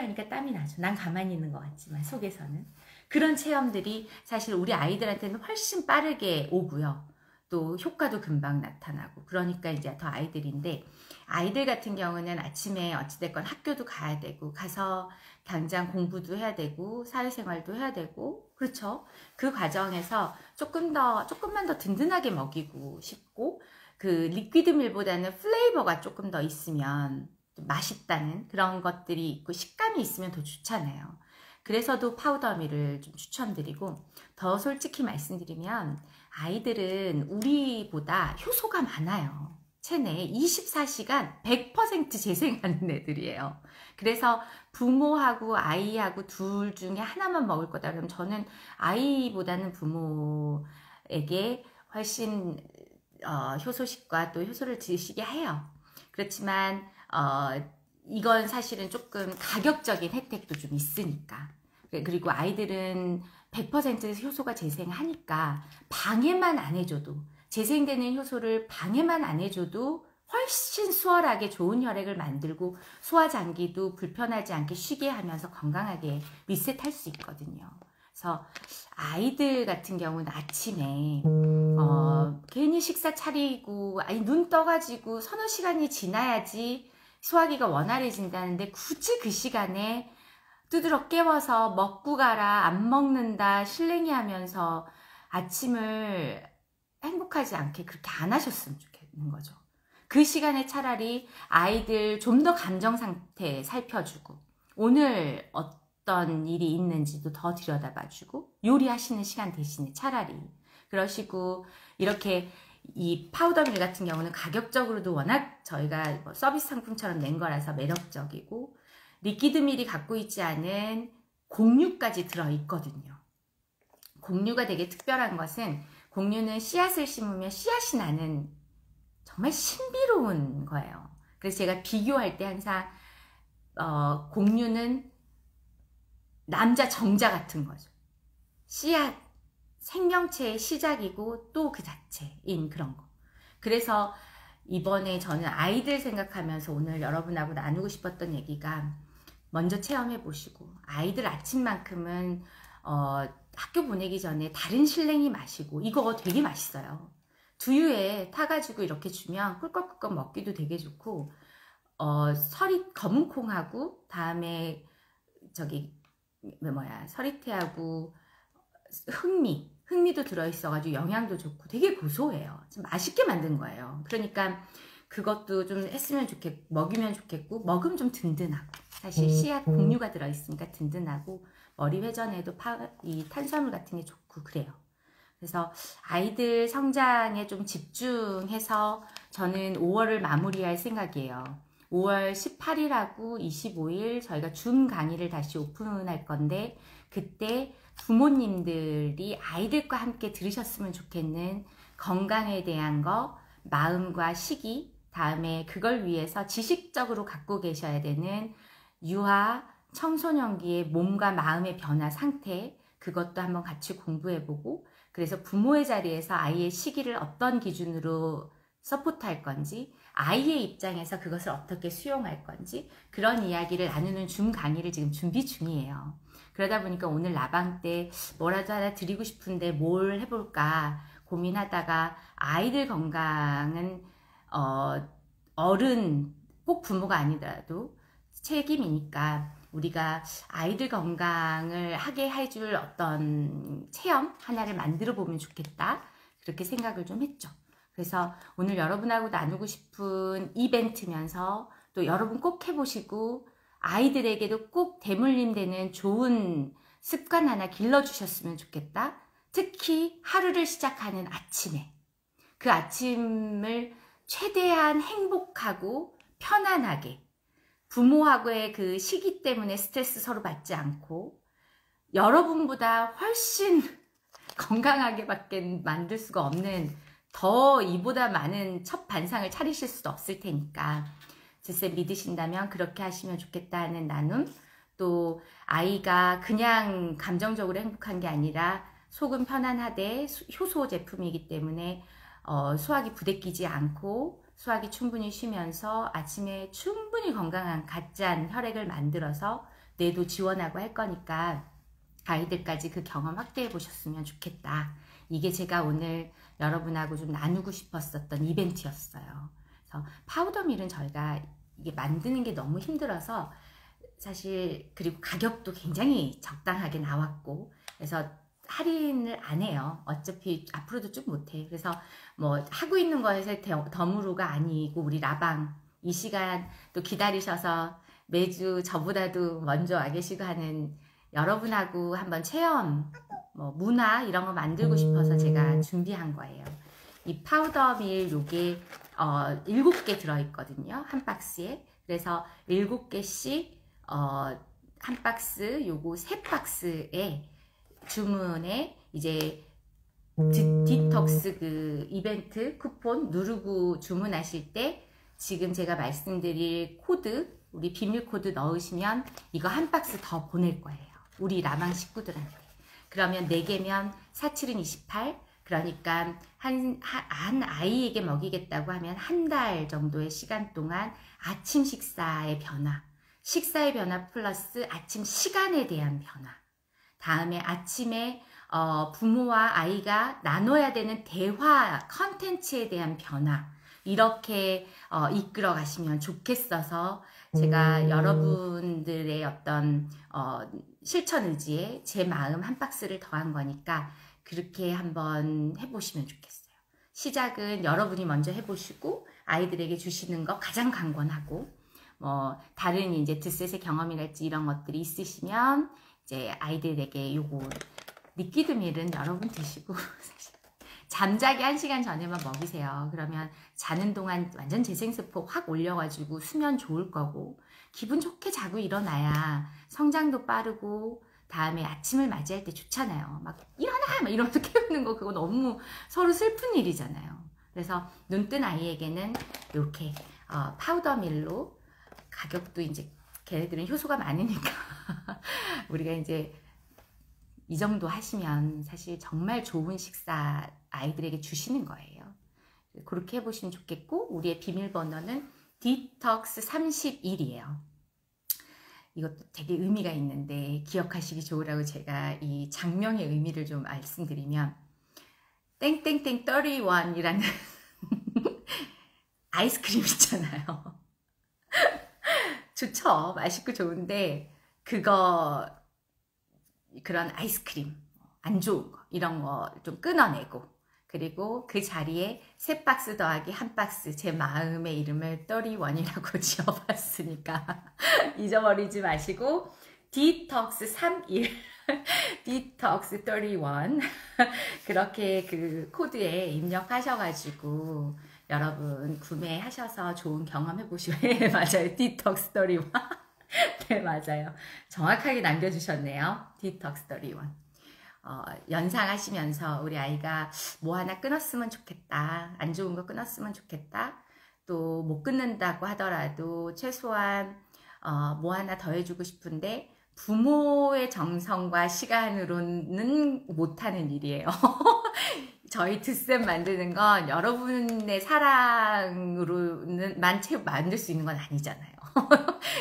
하니까 땀이 나죠. 난 가만히 있는 것 같지만 속에서는. 그런 체험들이 사실 우리 아이들한테는 훨씬 빠르게 오고요. 또 효과도 금방 나타나고, 그러니까 이제 더 아이들 같은 경우는 아침에 어찌됐건 학교도 가야 되고 가서 당장 공부도 해야 되고 사회생활도 해야 되고, 그렇죠. 그 과정에서 조금만 더 든든하게 먹이고 싶고, 그 리퀴드밀보다는 플레이버가 조금 더 있으면 맛있다는 그런 것들이 있고 식감이 있으면 더 좋잖아요. 그래서도 파우더밀을 좀 추천드리고, 더 솔직히 말씀드리면 아이들은 우리보다 효소가 많아요. 체내에 24시간 100% 재생하는 애들이에요. 그래서 부모하고 아이하고 둘 중에 하나만 먹을 거다 그러면 저는 아이보다는 부모에게 훨씬 효소식과 또 효소를 드시게 해요. 그렇지만 이건 사실은 조금 가격적인 혜택도 좀 있으니까. 그리고 아이들은 100% 효소가 재생하니까 방해만 안 해줘도, 재생되는 효소를 방해만 안 해줘도 훨씬 수월하게 좋은 혈액을 만들고 소화장기도 불편하지 않게 쉬게 하면서 건강하게 리셋할 수 있거든요. 그래서 아이들 같은 경우는 아침에 괜히 식사 차리고 눈 떠가지고 서너 시간이 지나야지 소화기가 원활해진다는데 굳이 그 시간에 두드러 깨워서 먹고 가라, 안 먹는다, 실랭이 하면서 아침을 행복하지 않게 그렇게 안 하셨으면 좋겠는 거죠. 그 시간에 차라리 아이들 좀 더 감정 상태 살펴주고, 오늘 어떤 일이 있는지도 더 들여다봐주고, 요리하시는 시간 대신에 차라리 그러시고, 이렇게 이 파우더밀 같은 경우는 가격적으로도 워낙 저희가 서비스 상품처럼 낸 거라서 매력적이고, 리퀴드밀이 갖고 있지 않은 곡류까지 들어있거든요. 곡류가 되게 특별한 것은, 곡류는 씨앗을 심으면 씨앗이 나는 정말 신비로운 거예요. 그래서 제가 비교할 때 항상 곡류는 남자 정자 같은 거죠. 씨앗, 생명체의 시작이고 또 그 자체인 그런 거. 그래서 이번에 저는 아이들 생각하면서 오늘 여러분하고 나누고 싶었던 얘기가, 먼저 체험해 보시고 아이들 아침만큼은 학교 보내기 전에 다른 실랭이 마시고, 이거 되게 맛있어요. 두유에 타가지고 이렇게 주면 꿀꺽꿀꺽 먹기도 되게 좋고, 검은 콩하고 다음에 서리태하고 흥미도 들어있어가지고 영양도 좋고 되게 고소해요. 좀 맛있게 만든 거예요. 그러니까 그것도 좀 했으면 좋겠고, 먹이면 좋겠고, 먹으면 좀 든든하고, 사실 씨앗 곡류가 들어있으니까 든든하고, 머리 회전에도 이 탄수화물 같은 게 좋고 그래요. 그래서 아이들 성장에 좀 집중해서 저는 5월을 마무리할 생각이에요. 5월 18일하고 25일 저희가 줌 강의를 다시 오픈할 건데, 그때 부모님들이 아이들과 함께 들으셨으면 좋겠는 건강에 대한 거, 마음과 시기, 다음에 그걸 위해서 지식적으로 갖고 계셔야 되는 유아, 청소년기의 몸과 마음의 변화 상태, 그것도 한번 같이 공부해보고, 그래서 부모의 자리에서 아이의 시기를 어떤 기준으로 서포트할 건지, 아이의 입장에서 그것을 어떻게 수용할 건지, 그런 이야기를 나누는 줌 강의를 지금 준비 중이에요. 그러다 보니까 오늘 라방 때 뭐라도 하나 드리고 싶은데 뭘 해볼까 고민하다가, 아이들 건강은 어른, 꼭 부모가 아니더라도 책임이니까 우리가 아이들 건강을 하게 해줄 어떤 체험 하나를 만들어 보면 좋겠다, 그렇게 생각을 좀 했죠. 그래서 오늘 여러분하고 나누고 싶은 이벤트면서 또 여러분 꼭 해보시고 아이들에게도 꼭 대물림 되는 좋은 습관 하나 길러주셨으면 좋겠다. 특히 하루를 시작하는 아침에, 그 아침을 최대한 행복하고 편안하게, 부모하고의 그 시기 때문에 스트레스 서로 받지 않고 여러분보다 훨씬 건강하게밖에 만들 수가 없는, 더 이보다 많은 첫 반상을 차리실 수도 없을 테니까 글쎄 믿으신다면 그렇게 하시면 좋겠다 하는 나눔, 또 아이가 그냥 감정적으로 행복한 게 아니라 속은 편안하되 효소 제품이기 때문에 소화기 부대끼지 않고 소화기 충분히 쉬면서 아침에 충분히 건강한 갓잔 혈액을 만들어서 뇌도 지원하고 할 거니까 아이들까지 그 경험 확대해 보셨으면 좋겠다. 이게 제가 오늘 여러분하고 좀 나누고 싶었었던 이벤트였어요. 그래서 파우더밀은 저희가 이게 만드는 게 너무 힘들어서 사실, 그리고 가격도 굉장히 적당하게 나왔고, 그래서 할인을 안 해요. 어차피 앞으로도 쭉 못해. 그래서 뭐 하고 있는 거에서 덤으로가 아니고, 우리 라방 이 시간 또 기다리셔서 매주 저보다도 먼저 와 계시고 하는 여러분하고 한번 체험, 뭐 문화 이런 거 만들고 싶어서 제가 준비한 거예요. 이 파우더밀 요게 7개 들어있거든요, 한 박스에. 그래서 7개씩 한 박스, 요거 3박스에 주문에 이제 디톡스 그 이벤트 쿠폰 누르고 주문하실 때 지금 제가 말씀드릴 코드, 우리 비밀 코드 넣으시면 이거 한 박스 더 보낼 거예요, 우리 라방 식구들한테. 그러면 4개면 4, 7은 28, 그러니까 한 아이에게 먹이겠다고 하면 한 달 정도의 시간 동안 아침 식사의 변화, 식사의 변화 플러스 아침 시간에 대한 변화, 다음에 아침에 부모와 아이가 나눠야 되는 대화 컨텐츠에 대한 변화, 이렇게 이끌어 가시면 좋겠어서 제가 여러분들의 어떤 실천 의지에 제 마음 한 박스를 더한 거니까 그렇게 한번 해보시면 좋겠어요. 시작은 여러분이 먼저 해보시고 아이들에게 주시는 거 가장 강권하고, 뭐 다른 이제 드셋의 경험이랄지 이런 것들이 있으시면 이제 아이들에게 요거 리퀴드 밀은 여러분 드시고 사실 잠자기 1시간 전에만 먹이세요. 그러면 자는 동안 완전 재생세포 확 올려가지고 수면 좋을 거고, 기분 좋게 자고 일어나야 성장도 빠르고 다음에 아침을 맞이할 때 좋잖아요. 막 일어나! 막 이러면서 깨우는 거, 그거 너무 서로 슬픈 일이잖아요. 그래서 눈뜬 아이에게는 이렇게 파우더밀로, 가격도 이제 걔네들은 효소가 많으니까 우리가 이제 이 정도 하시면 사실 정말 좋은 식사 아이들에게 주시는 거예요. 그렇게 해보시면 좋겠고, 우리의 비밀번호는 디톡스 31이에요. 이것도 되게 의미가 있는데 기억하시기 좋으라고 제가 이 장명의 의미를 좀 말씀드리면, 땡땡땡 31이라는 아이스크림 있잖아요. 좋죠. 맛있고 좋은데 그런 아이스크림 안 좋은 거 이런 거 좀 끊어내고, 그리고 그 자리에 3박스 더하기 1박스 제 마음의 이름을 31이라고 지어봤으니까 잊어버리지 마시고 디톡스 31 디톡스 31 그렇게 그 코드에 입력하셔가지고 여러분 구매하셔서 좋은 경험 해보시면 네, 맞아요. 디톡스 31 네 맞아요. 정확하게 남겨주셨네요. 디톡스 31 연상하시면서 우리 아이가 뭐 하나 끊었으면 좋겠다. 안 좋은 거 끊었으면 좋겠다. 또 못 끊는다고 하더라도 최소한 뭐 하나 더 해주고 싶은데 부모의 정성과 시간으로는 못하는 일이에요. 저희 드쌤 만드는 건 여러분의 사랑으로는 만들 수 있는 건 아니잖아요.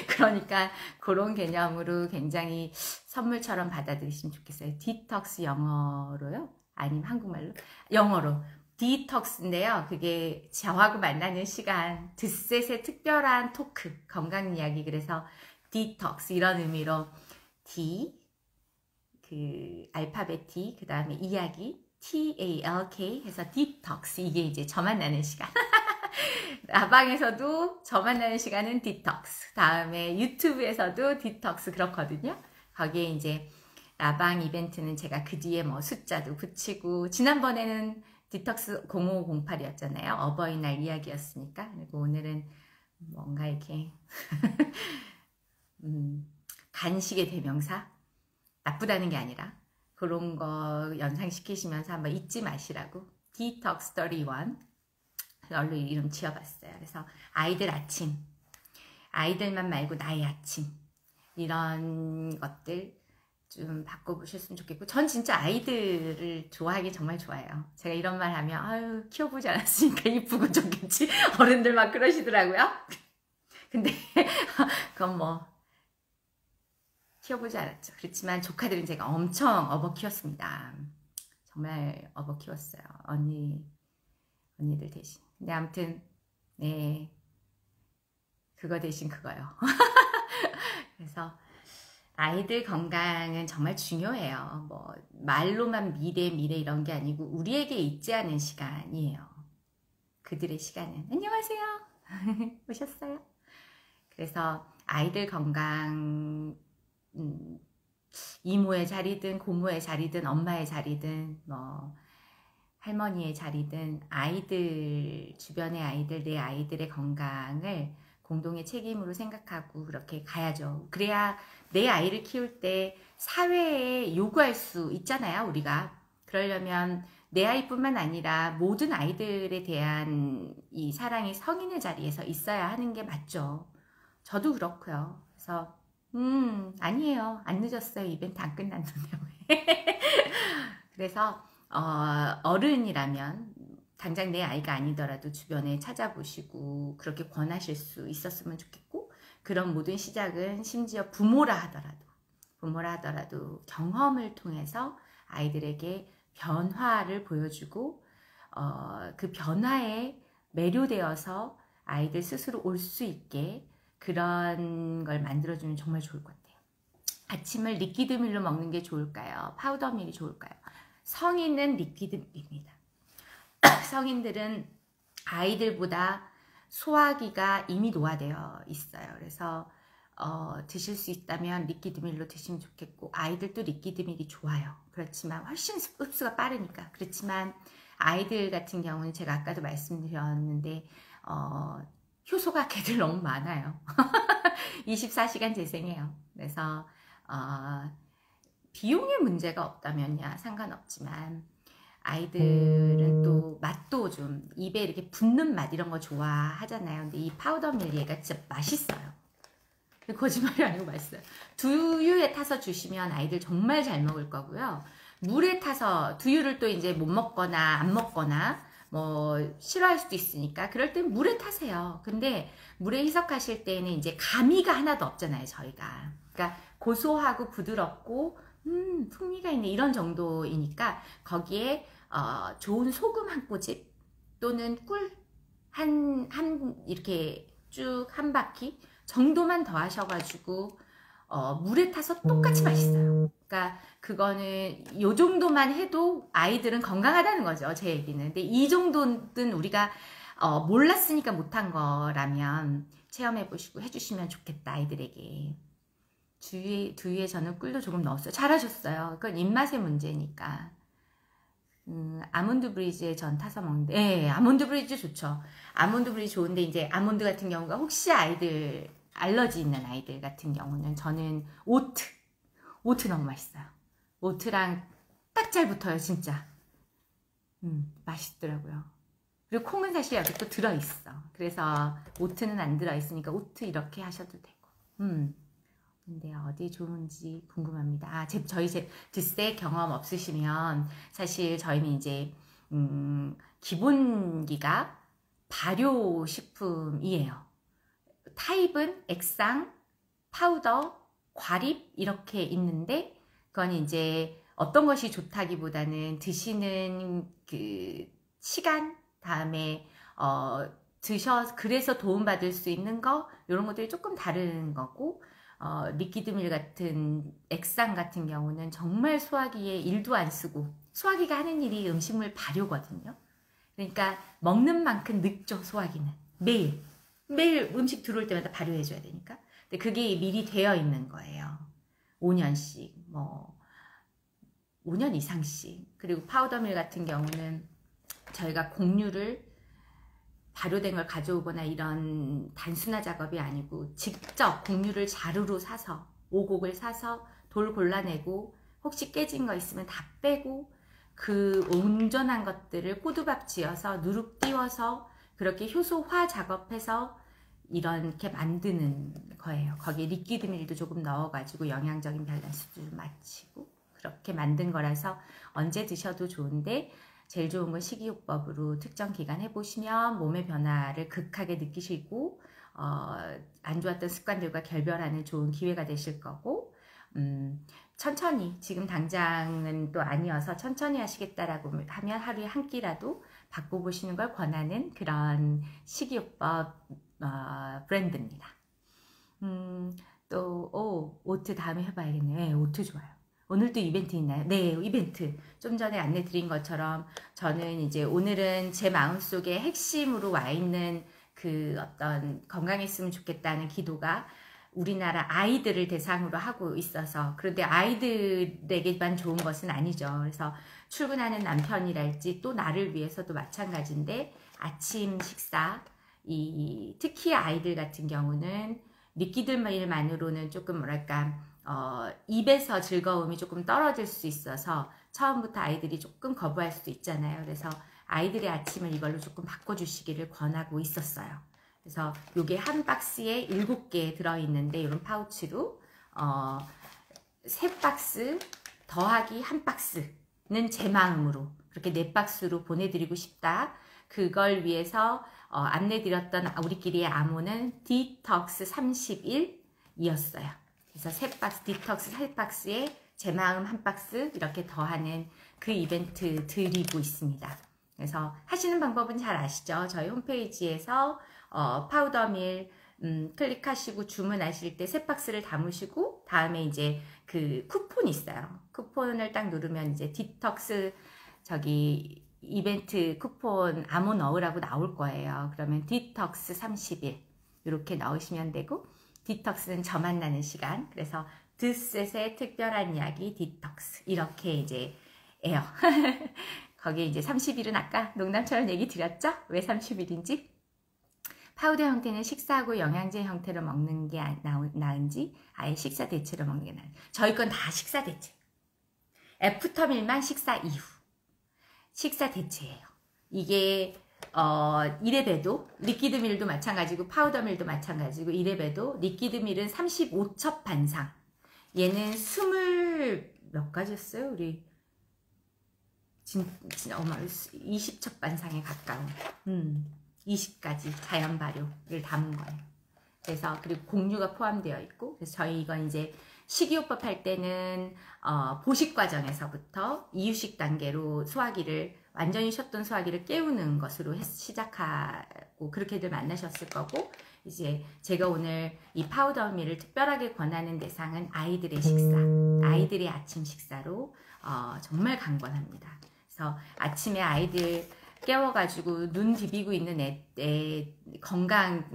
그러니까 그런 개념으로 굉장히 선물처럼 받아들이시면 좋겠어요. 디톡스 영어로요? 아니면 한국말로? 영어로. 디톡스인데요. 그게 저하고 만나는 시간, 드셋의 특별한 토크, 건강 이야기. 그래서 디톡스 이런 의미로 D, 그 알파벳 D, 그 다음에 이야기, TALK 해서 디톡스. 이게 이제 저 만나는 시간. 라방에서도 저 만나는 시간은 디톡스. 다음에 유튜브에서도 디톡스 그렇거든요. 거기에 이제 라방 이벤트는 제가 그 뒤에 뭐 숫자도 붙이고, 지난번에는 디톡스 0508이었잖아요. 어버이날 이야기였으니까. 그리고 오늘은 뭔가 이렇게 간식의 대명사? 나쁘다는 게 아니라 그런 거 연상시키시면서 한번 잊지 마시라고 디톡스 31 얼른 이름 지어봤어요. 그래서 아이들 아침, 아이들만 말고 나의 아침 이런 것들 좀 바꿔보셨으면 좋겠고, 전 진짜 아이들을 좋아하기 정말 좋아해요. 제가 이런 말 하면 아유 키워보지 않았으니까 이쁘고 좋겠지 어른들 막 그러시더라고요. 근데 그건 뭐 키워보지 않았죠. 그렇지만 조카들은 제가 엄청 업어 키웠습니다. 정말 업어 키웠어요. 언니들 대신. 근데 아무튼 네 그거 대신 그거요. 그래서 아이들 건강은 정말 중요해요. 뭐 말로만 미래 이런 게 아니고 우리에게 있지 않은 시간이에요. 그들의 시간은. 안녕하세요. 오셨어요? 그래서 아이들 건강 이모의 자리든 고모의 자리든 엄마의 자리든 뭐 할머니의 자리든 아이들, 주변의 아이들, 내 아이들의 건강을 공동의 책임으로 생각하고 그렇게 가야죠. 그래야 내 아이를 키울 때 사회에 요구할 수 있잖아요, 우리가. 그러려면 내 아이뿐만 아니라 모든 아이들에 대한 이 사랑이 성인의 자리에서 있어야 하는 게 맞죠. 저도 그렇고요. 그래서 아니에요. 안 늦었어요. 이벤트 안 끝났는데. 그래서 어른이라면 당장 내 아이가 아니더라도 주변에 찾아보시고 그렇게 권하실 수 있었으면 좋겠고, 그런 모든 시작은 심지어 부모라 하더라도 경험을 통해서 아이들에게 변화를 보여주고 그 변화에 매료되어서 아이들 스스로 올 수 있게 그런 걸 만들어주면 정말 좋을 것 같아요. 아침을 리퀴드밀로 먹는 게 좋을까요? 파우더밀이 좋을까요? 성인은 리퀴드밀입니다. 성인들은 아이들보다 소화기가 이미 노화되어 있어요. 그래서 드실 수 있다면 리퀴드밀로 드시면 좋겠고, 아이들도 리퀴드밀이 좋아요. 그렇지만 훨씬 흡수가 빠르니까. 그렇지만 아이들 같은 경우는 제가 아까도 말씀드렸는데 효소가 걔들 너무 많아요. 24시간 재생해요. 그래서 비용의 문제가 없다면야 상관없지만 아이들은 또 맛도 좀 입에 이렇게 붙는 맛 이런 거 좋아하잖아요. 근데 이 파우더밀 얘가 진짜 맛있어요. 거짓말이 아니고 맛있어요. 두유에 타서 주시면 아이들 정말 잘 먹을 거고요. 물에 타서 두유를 또 이제 못 먹거나 안 먹거나 뭐 싫어할 수도 있으니까 그럴 땐 물에 타세요. 근데 물에 희석하실 때는 이제 가미가 하나도 없잖아요, 저희가. 그러니까 고소하고 부드럽고 풍미가 있는 이런 정도이니까 거기에 좋은 소금 한 꼬집 또는 꿀 한 이렇게 쭉 한 바퀴 정도만 더 하셔가지고 물에 타서 똑같이 맛있어요. 그러니까 그거는 요 정도만 해도 아이들은 건강하다는 거죠. 제 얘기는. 근데 이 정도는 우리가 몰랐으니까 못한 거라면 체험해 보시고 해주시면 좋겠다, 아이들에게. 두유에 저는 꿀도 조금 넣었어요. 잘하셨어요. 그건 입맛의 문제니까. 아몬드 브리즈에 전 타서 먹는데, 예, 아몬드 브리즈 좋죠. 아몬드 브리즈 좋은데, 이제 아몬드 같은 경우가 혹시 아이들, 알러지 있는 아이들 같은 경우는 저는 오트 너무 맛있어요. 오트랑 딱 잘 붙어요, 진짜. 맛있더라고요. 그리고 콩은 사실 여기 또 들어있어. 그래서 오트는 안 들어있으니까 오트 이렇게 하셔도 되고. 근데 어디 좋은지 궁금합니다. 저희 드세 경험 없으시면 사실 저희는 이제 기본기가 발효식품이에요. 타입은 액상, 파우더, 과립 이렇게 있는데 그건 이제 어떤 것이 좋다기보다는 드시는 그 시간 다음에 그래서 도움받을 수 있는 거 이런 것들이 조금 다른 거고 리퀴드밀 같은 액상 같은 경우는 정말 소화기에 일도 안 쓰고 소화기가 하는 일이 음식물 발효거든요. 그러니까 먹는 만큼 늙죠, 소화기는. 매일 음식 들어올 때마다 발효해줘야 되니까. 근데 그게 미리 되어 있는 거예요. 5년씩, 5년 이상씩. 그리고 파우더밀 같은 경우는 저희가 곡류를 발효된 걸 가져오거나 이런 단순화 작업이 아니고 직접 곡류를 자루로 사서 오곡을 사서 돌 골라내고 혹시 깨진 거 있으면 다 빼고 그 온전한 것들을 호두밥 지어서 누룩 띄워서 그렇게 효소화 작업해서 이렇게 만드는 거예요. 거기에 리퀴드밀도 조금 넣어가지고 영양적인 밸런스도 좀 맞추고 그렇게 만든 거라서 언제 드셔도 좋은데 제일 좋은 건 식이요법으로 특정 기간 해보시면 몸의 변화를 극하게 느끼시고 안 좋았던 습관들과 결별하는 좋은 기회가 되실 거고 천천히 지금 당장은 또 아니어서 천천히 하시겠다라고 하면 하루에 한 끼라도 바꿔보시는 걸 권하는 그런 식이요법 브랜드입니다. 또 오트 다음에 해봐야겠네요. 네, 오트 좋아요. 오늘도 이벤트 있나요? 네, 이벤트. 좀 전에 안내 드린 것처럼 저는 이제 오늘은 제 마음속에 핵심으로 와 있는 그 어떤 건강했으면 좋겠다는 기도가 우리나라 아이들을 대상으로 하고 있어서 그런데 아이들에게만 좋은 것은 아니죠. 그래서 출근하는 남편이랄지 또 나를 위해서도 마찬가지인데 아침 식사 특히 아이들 같은 경우는 리퀴드밀만으로는 조금 뭐랄까 입에서 즐거움이 조금 떨어질 수 있어서 처음부터 아이들이 조금 거부할 수도 있잖아요. 그래서 아이들의 아침을 이걸로 조금 바꿔주시기를 권하고 있었어요. 그래서 요게 한 박스에 7개 들어있는데 이런 파우치로 3박스 더하기 한 박스는 제 마음으로 그렇게 4박스로 보내드리고 싶다. 그걸 위해서 안내드렸던 우리끼리의 암호는 디톡스 30일이었어요. 그래서 디톡스 3박스에 제 마음 한 박스 이렇게 더하는 그 이벤트 드리고 있습니다. 그래서 하시는 방법은 잘 아시죠? 저희 홈페이지에서 파우더밀 클릭하시고 주문하실 때 3박스를 담으시고 다음에 이제 그 쿠폰이 있어요. 쿠폰을 딱 누르면 이제 디톡스 이벤트 쿠폰 암호 넣으라고 나올 거예요. 그러면 디톡스 30일 이렇게 넣으시면 되고 디톡스는 저 만나는 시간. 그래서 드셋의 특별한 이야기 디톡스 이렇게 이제 해요. 거기에 이제 30일은 아까 농담처럼 얘기 드렸죠? 왜 30일인지? 파우더 형태는 식사하고 영양제 형태로 먹는 게 나은지 아예 식사 대체로 먹는 게 나은지 저희 건 다 식사 대체. 애프터밀만 식사 이후. 식사 대체예요. 이게 이래봬도 리퀴드밀도 마찬가지고 파우더밀도 마찬가지고 이래봬도 리퀴드밀은 35첩 반상 얘는 20몇 가지였어요? 우리 20첩 반상에 가까운 20가지 자연 발효를 담은 거예요. 그래서 그리고 곡류가 포함되어 있고 그래서 저희 이건 이제 식이요법 할 때는 보식 과정에서부터 이유식 단계로 소화기를 완전히 쉬었던 소화기를 깨우는 것으로 시작하고 그렇게들 만나셨을 거고 이제 제가 오늘 이 파우더밀을 특별하게 권하는 대상은 아이들의 식사, 아이들의 아침 식사로 정말 강권합니다. 그래서 아침에 아이들 깨워가지고 눈 비비고 있는 애 건강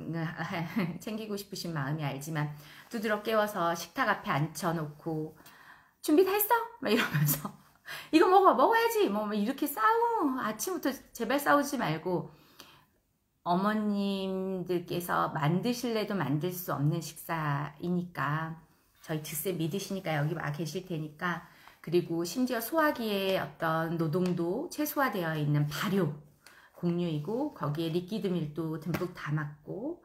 챙기고 싶으신 마음이 알지만 두드러 깨워서 식탁 앞에 앉혀놓고 준비 다 했어? 막 이러면서 이거 먹어야지 뭐 이렇게 아침부터 제발 싸우지 말고 어머님들께서 만드실래도 만들 수 없는 식사이니까 저희 드쌤 믿으시니까 여기 와 계실 테니까 그리고 심지어 소화기의 어떤 노동도 최소화되어 있는 발효 곡류이고 거기에 리퀴드 밀도 듬뿍 담았고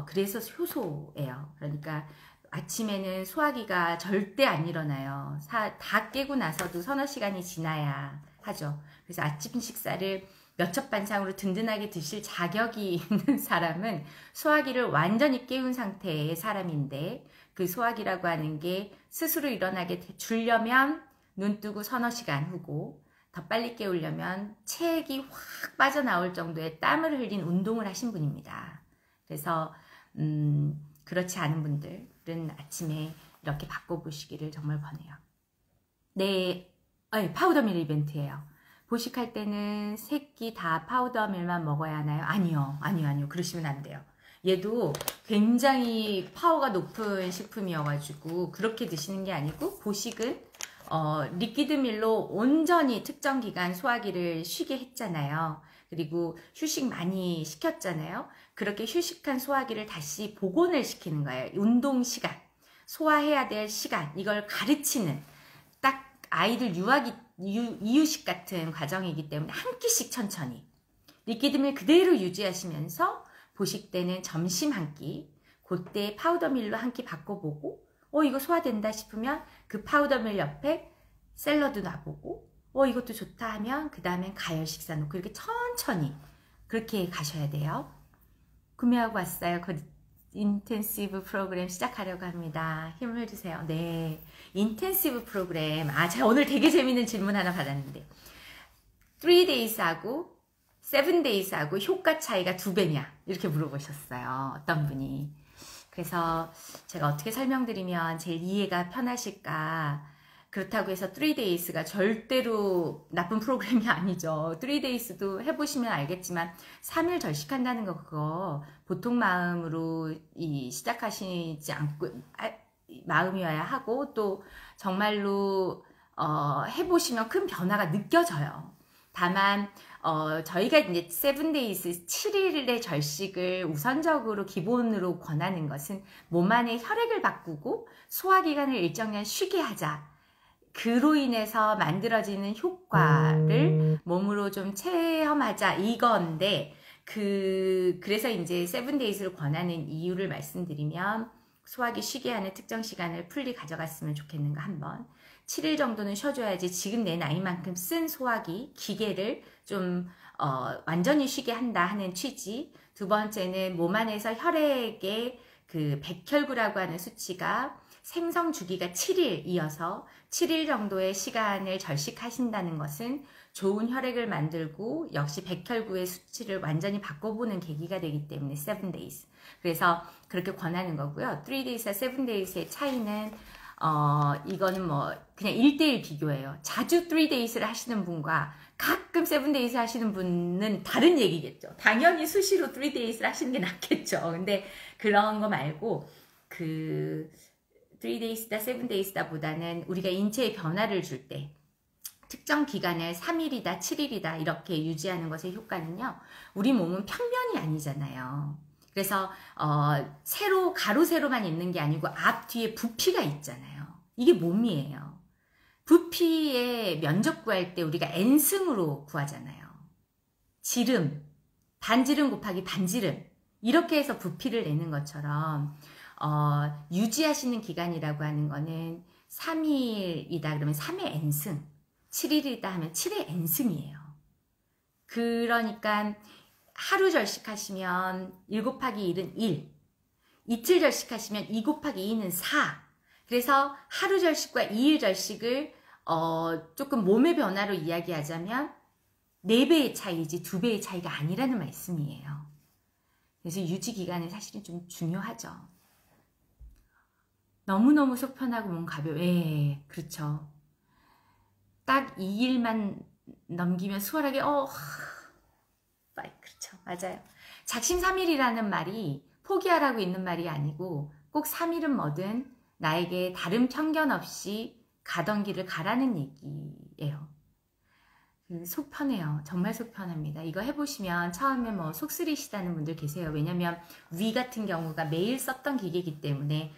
그래서 효소예요. 그러니까 아침에는 소화기가 절대 안 일어나요. 다 깨고 나서도 서너 시간이 지나야 하죠. 그래서 아침 식사를 몇 첩 반상으로 든든하게 드실 자격이 있는 사람은 소화기를 완전히 깨운 상태의 사람인데 그 소화기라고 하는 게 스스로 일어나게 주려면 눈 뜨고 서너 시간 후고 더 빨리 깨우려면 체액이 확 빠져나올 정도의 땀을 흘린 운동을 하신 분입니다. 그래서 그렇지 않은 분들은 아침에 이렇게 바꿔보시기를 정말 권해요. 네, 파우더밀 이벤트예요. 보식할 때는 새끼 다 파우더밀만 먹어야 하나요? 아니요. 그러시면 안 돼요. 얘도 굉장히 파워가 높은 식품이어가지고 그렇게 드시는 게 아니고 보식은 리퀴드 밀로 온전히 특정 기간 소화기를 쉬게 했잖아요. 그리고 휴식 많이 시켰잖아요. 그렇게 휴식한 소화기를 다시 복원을 시키는 거예요. 운동 시간, 소화해야 될 시간, 이걸 가르치는 딱 아이들 이유식 같은 과정이기 때문에 한 끼씩 천천히 리퀴드밀 그대로 유지하시면서 보식 때는 점심 한 끼, 그때 파우더밀로 한 끼 바꿔보고 이거 소화된다 싶으면 그 파우더밀 옆에 샐러드 놔보고 이것도 좋다 하면 그 다음엔 가열 식사 놓고 이렇게 천천히 그렇게 가셔야 돼요. 구매하고 왔어요. 곧 인텐시브 프로그램 시작하려고 합니다. 힘을 주세요. 네, 인텐시브 프로그램. 제가 오늘 되게 재밌는 질문 하나 받았는데 3days하고 7days하고 효과 차이가 2배냐 이렇게 물어보셨어요. 어떤 분이. 그래서 제가 어떻게 설명드리면 제일 이해가 편하실까. 그렇다고 해서 3days가 절대로 나쁜 프로그램이 아니죠. 3days도 해보시면 알겠지만 3일 절식한다는 거 그거 보통 마음으로 시작하시지 않고 마음이어야 하고 또 정말로 해보시면 큰 변화가 느껴져요. 다만 저희가 이제 7days 7일의 절식을 우선적으로 기본으로 권하는 것은 몸 안에 혈액을 바꾸고 소화기관을 일정량 쉬게 하자. 그로 인해서 만들어지는 효과를 몸으로 좀 체험하자 이건데 그래서 이제 7days를 권하는 이유를 말씀드리면 소화기 쉬게 하는 특정 시간을 풀리 가져갔으면 좋겠는가 한번 7일 정도는 쉬어줘야지 지금 내 나이만큼 쓴 소화기 기계를 좀 완전히 쉬게 한다 하는 취지. 두 번째는 몸 안에서 혈액의 그 백혈구라고 하는 수치가 생성 주기가 7일이어서 7일 정도의 시간을 절식하신다는 것은 좋은 혈액을 만들고 역시 백혈구의 수치를 완전히 바꿔보는 계기가 되기 때문에 7days. 그래서 그렇게 권하는 거고요. 3days와 7days의 차이는 이거는 뭐 그냥 1대1 비교예요. 자주 3days를 하시는 분과 가끔 7days 하시는 분은 다른 얘기겠죠. 당연히 수시로 3days를 하시는 게 낫겠죠. 근데 그런 거 말고 3days다 7days다 보다는 우리가 인체에 변화를 줄 때 특정 기간을 3일이다 7일이다 이렇게 유지하는 것의 효과는요. 우리 몸은 평면이 아니잖아요. 그래서 가로 세로만 있는 게 아니고 앞 뒤에 부피가 있잖아요. 이게 몸이에요. 부피의 면적 구할 때 우리가 n승으로 구하잖아요. 지름, 반지름 곱하기 반지름 이렇게 해서 부피를 내는 것처럼 유지하시는 기간이라고 하는 거는 3일이다 그러면 3의 n승, 7일이다 하면 7의 n승이에요. 그러니까 하루 절식하시면 1 곱하기 1은 1, 이틀 절식하시면 2 곱하기 2는 4. 그래서 하루 절식과 2일 절식을 조금 몸의 변화로 이야기하자면 4배의 차이지 2배의 차이가 아니라는 말씀이에요. 그래서 유지 기간은 사실은 좀 중요하죠. 너무너무 속 편하고 몸 가벼워. 예, 그렇죠. 딱 2일만 넘기면 수월하게 그렇죠. 맞아요. 작심삼일이라는 말이 포기하라고 있는 말이 아니고 꼭 3일은 뭐든 나에게 다른 편견 없이 가던 길을 가라는 얘기예요. 속 편해요. 정말 속 편합니다. 이거 해보시면 처음에 뭐 속 쓰리시다는 분들 계세요. 왜냐면 위 같은 경우가 매일 썼던 기계이기 때문에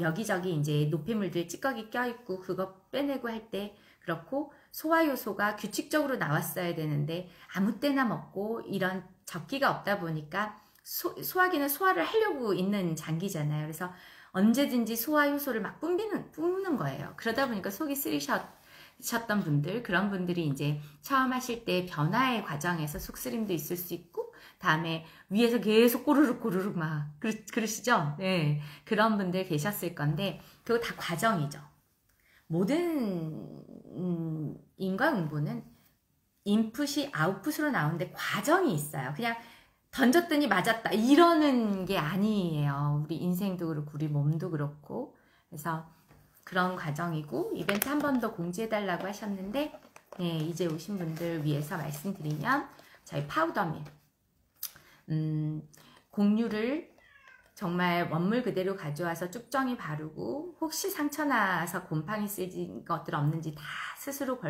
여기저기 이제 노폐물들 찌꺼기 껴있고 그거 빼내고 할 때 그렇고 소화 요소가 규칙적으로 나왔어야 되는데 아무 때나 먹고 이런 적기가 없다 보니까 소화기는 소화를 하려고 있는 장기잖아요. 그래서 언제든지 소화 요소를 막 뿜는 거예요. 그러다 보니까 속이 쓰리셨던 분들, 그런 분들이 이제 처음 하실 때 변화의 과정에서 속쓰림도 있을 수 있고 다음에 위에서 계속 꼬르륵 막 그러시죠? 네, 그런 분들 계셨을 건데 그거 다 과정이죠. 모든 인과응보는 인풋이 아웃풋으로 나오는데 과정이 있어요. 그냥 던졌더니 맞았다 이러는 게 아니에요. 우리 인생도 그렇고 우리 몸도 그렇고. 그래서 그런 과정이고, 이벤트 한 번 더 공지해달라고 하셨는데 네, 이제 오신 분들 위해서 말씀드리면 저희 파우더밀 공유를 정말 원물 그대로 가져와서 쭉정이 바르고 혹시 상처 나서 곰팡이 쓰진 것들 없는지 다 스스로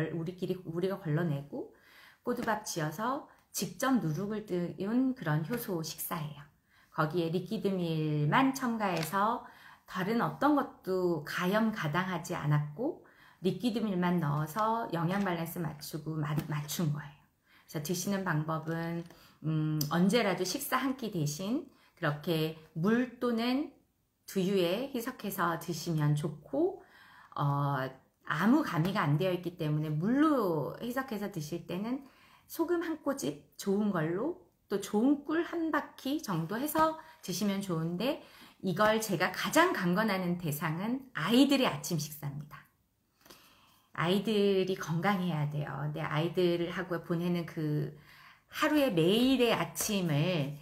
우리가 걸러내고 꼬두밥 지어서 직접 누룩을 띄운 그런 효소 식사예요. 거기에 리퀴드밀만 첨가해서 다른 어떤 것도 가염 가당하지 않았고 리퀴드밀만 넣어서 영양 밸런스 맞추고 맞춘 거예요. 그래서 드시는 방법은 언제라도 식사 한 끼 대신 그렇게 물 또는 두유에 희석해서 드시면 좋고 아무 가미가 안 되어 있기 때문에 물로 희석해서 드실 때는 소금 한 꼬집 좋은 걸로 또 좋은 꿀 한 바퀴 정도 해서 드시면 좋은데 이걸 제가 가장 강권하는 대상은 아이들의 아침 식사입니다. 아이들이 건강해야 돼요. 내 아이들하고 보내는 그 하루의 매일의 아침을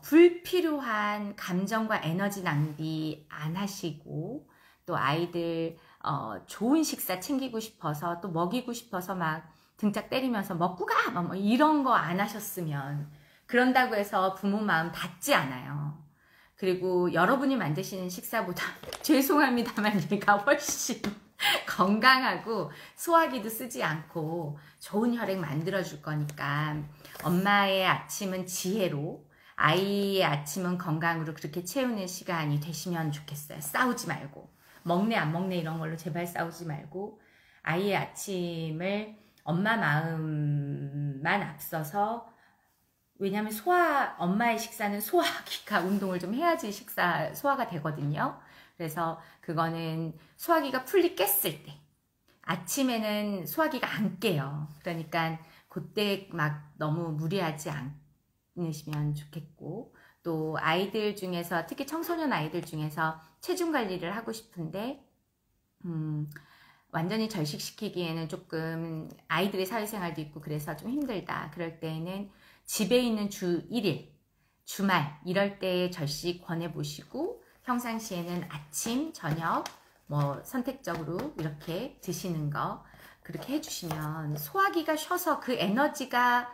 불필요한 감정과 에너지 낭비 안 하시고 또 아이들 좋은 식사 챙기고 싶어서 또 먹이고 싶어서 막 등짝 때리면서 먹고 가! 뭐 이런 거 안 하셨으면 그런다고 해서 부모 마음 닿지 않아요. 그리고 여러분이 만드시는 식사보다 죄송합니다만 얘가 훨씬 건강하고 소화기도 쓰지 않고 좋은 혈액 만들어줄 거니까 엄마의 아침은 지혜로 아이의 아침은 건강으로 그렇게 채우는 시간이 되시면 좋겠어요. 싸우지 말고 먹네 안 먹네 이런 걸로 제발 싸우지 말고 아이의 아침을 엄마 마음만 앞서서 왜냐하면 엄마의 식사는 소화기가 운동을 좀 해야지 소화가 되거든요. 그래서 그거는 소화기가 풀리 깼을 때 아침에는 소화기가 안 깨요. 그러니까 그때 막 너무 무리하지 않으시면 좋겠고 또 아이들 중에서 특히 청소년 아이들 중에서 체중 관리를 하고 싶은데 완전히 절식시키기에는 조금 아이들의 사회생활도 있고 그래서 좀 힘들다. 그럴 때에는 집에 있는 주 1일, 주말 이럴 때 절식 권해보시고 평상시에는 아침, 저녁 뭐 선택적으로 이렇게 드시는 거 그렇게 해주시면 소화기가 쉬어서 그 에너지가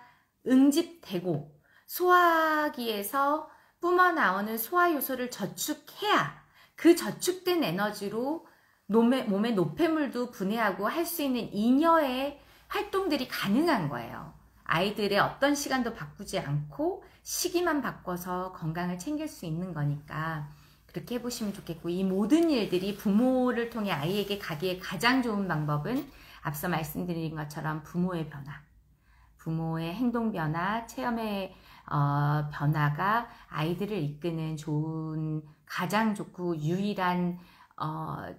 응집되고 소화기에서 뿜어나오는 소화요소를 저축해야 그 저축된 에너지로 몸의 노폐물도 분해하고 할 수 있는 잉여의 활동들이 가능한 거예요. 아이들의 어떤 시간도 바꾸지 않고 시기만 바꿔서 건강을 챙길 수 있는 거니까 그렇게 해보시면 좋겠고 이 모든 일들이 부모를 통해 아이에게 가기에 가장 좋은 방법은 앞서 말씀드린 것처럼 부모의 변화, 부모의 행동 변화, 체험의 변화가 아이들을 이끄는 좋은 가장 좋고 유일한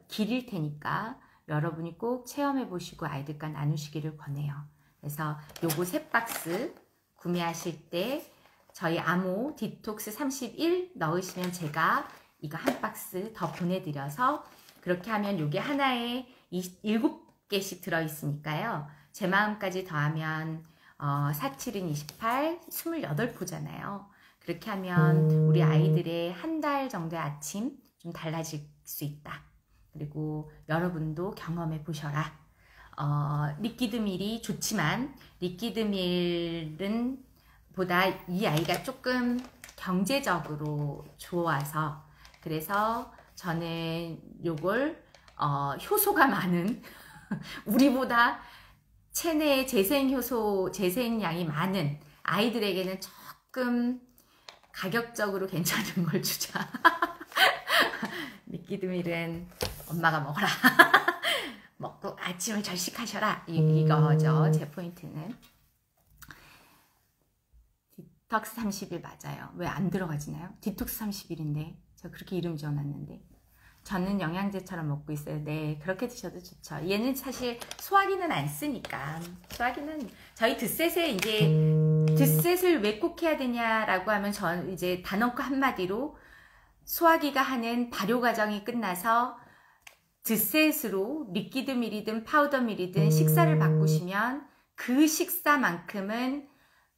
길일 테니까 여러분이 꼭 체험해 보시고 아이들과 나누시기를 권해요. 그래서 요거 3박스 구매하실 때 저희 아모 디톡스 31 넣으시면 제가 이거 한 박스 더 보내드려서 그렇게 하면 요게 하나에 7개씩 들어있으니까요. 제 마음까지 더하면 4, 7은 28, 28포잖아요. 그렇게 하면 우리 아이들의 한 달 정도의 아침 좀 달라질 수 있다. 그리고 여러분도 경험해 보셔라. 리퀴드밀이 좋지만 리퀴드밀은 보다 이 아이가 조금 경제적으로 좋아서, 그래서 저는 요걸 효소가 많은 우리보다 체내에 재생효소, 재생량이 많은 아이들에게는 조금 가격적으로 괜찮은 걸 주자. 리퀴드밀은 엄마가 먹어라. 먹고 아침을 절식하셔라. 이거죠. 제 포인트는. 디톡스 30일 맞아요. 왜 안 들어가지나요? 디톡스 30일인데 저 그렇게 이름 지어놨는데. 저는 영양제처럼 먹고 있어요. 네, 그렇게 드셔도 좋죠. 얘는 사실 소화기는 안 쓰니까. 소화기는 저희 드셋에 이제 드셋을 왜 꼭 해야 되냐라고 하면 전 이제 단언코 한마디로 소화기가 하는 발효 과정이 끝나서 드셋으로 리퀴드밀이든 파우더밀이든 식사를 바꾸시면 그 식사만큼은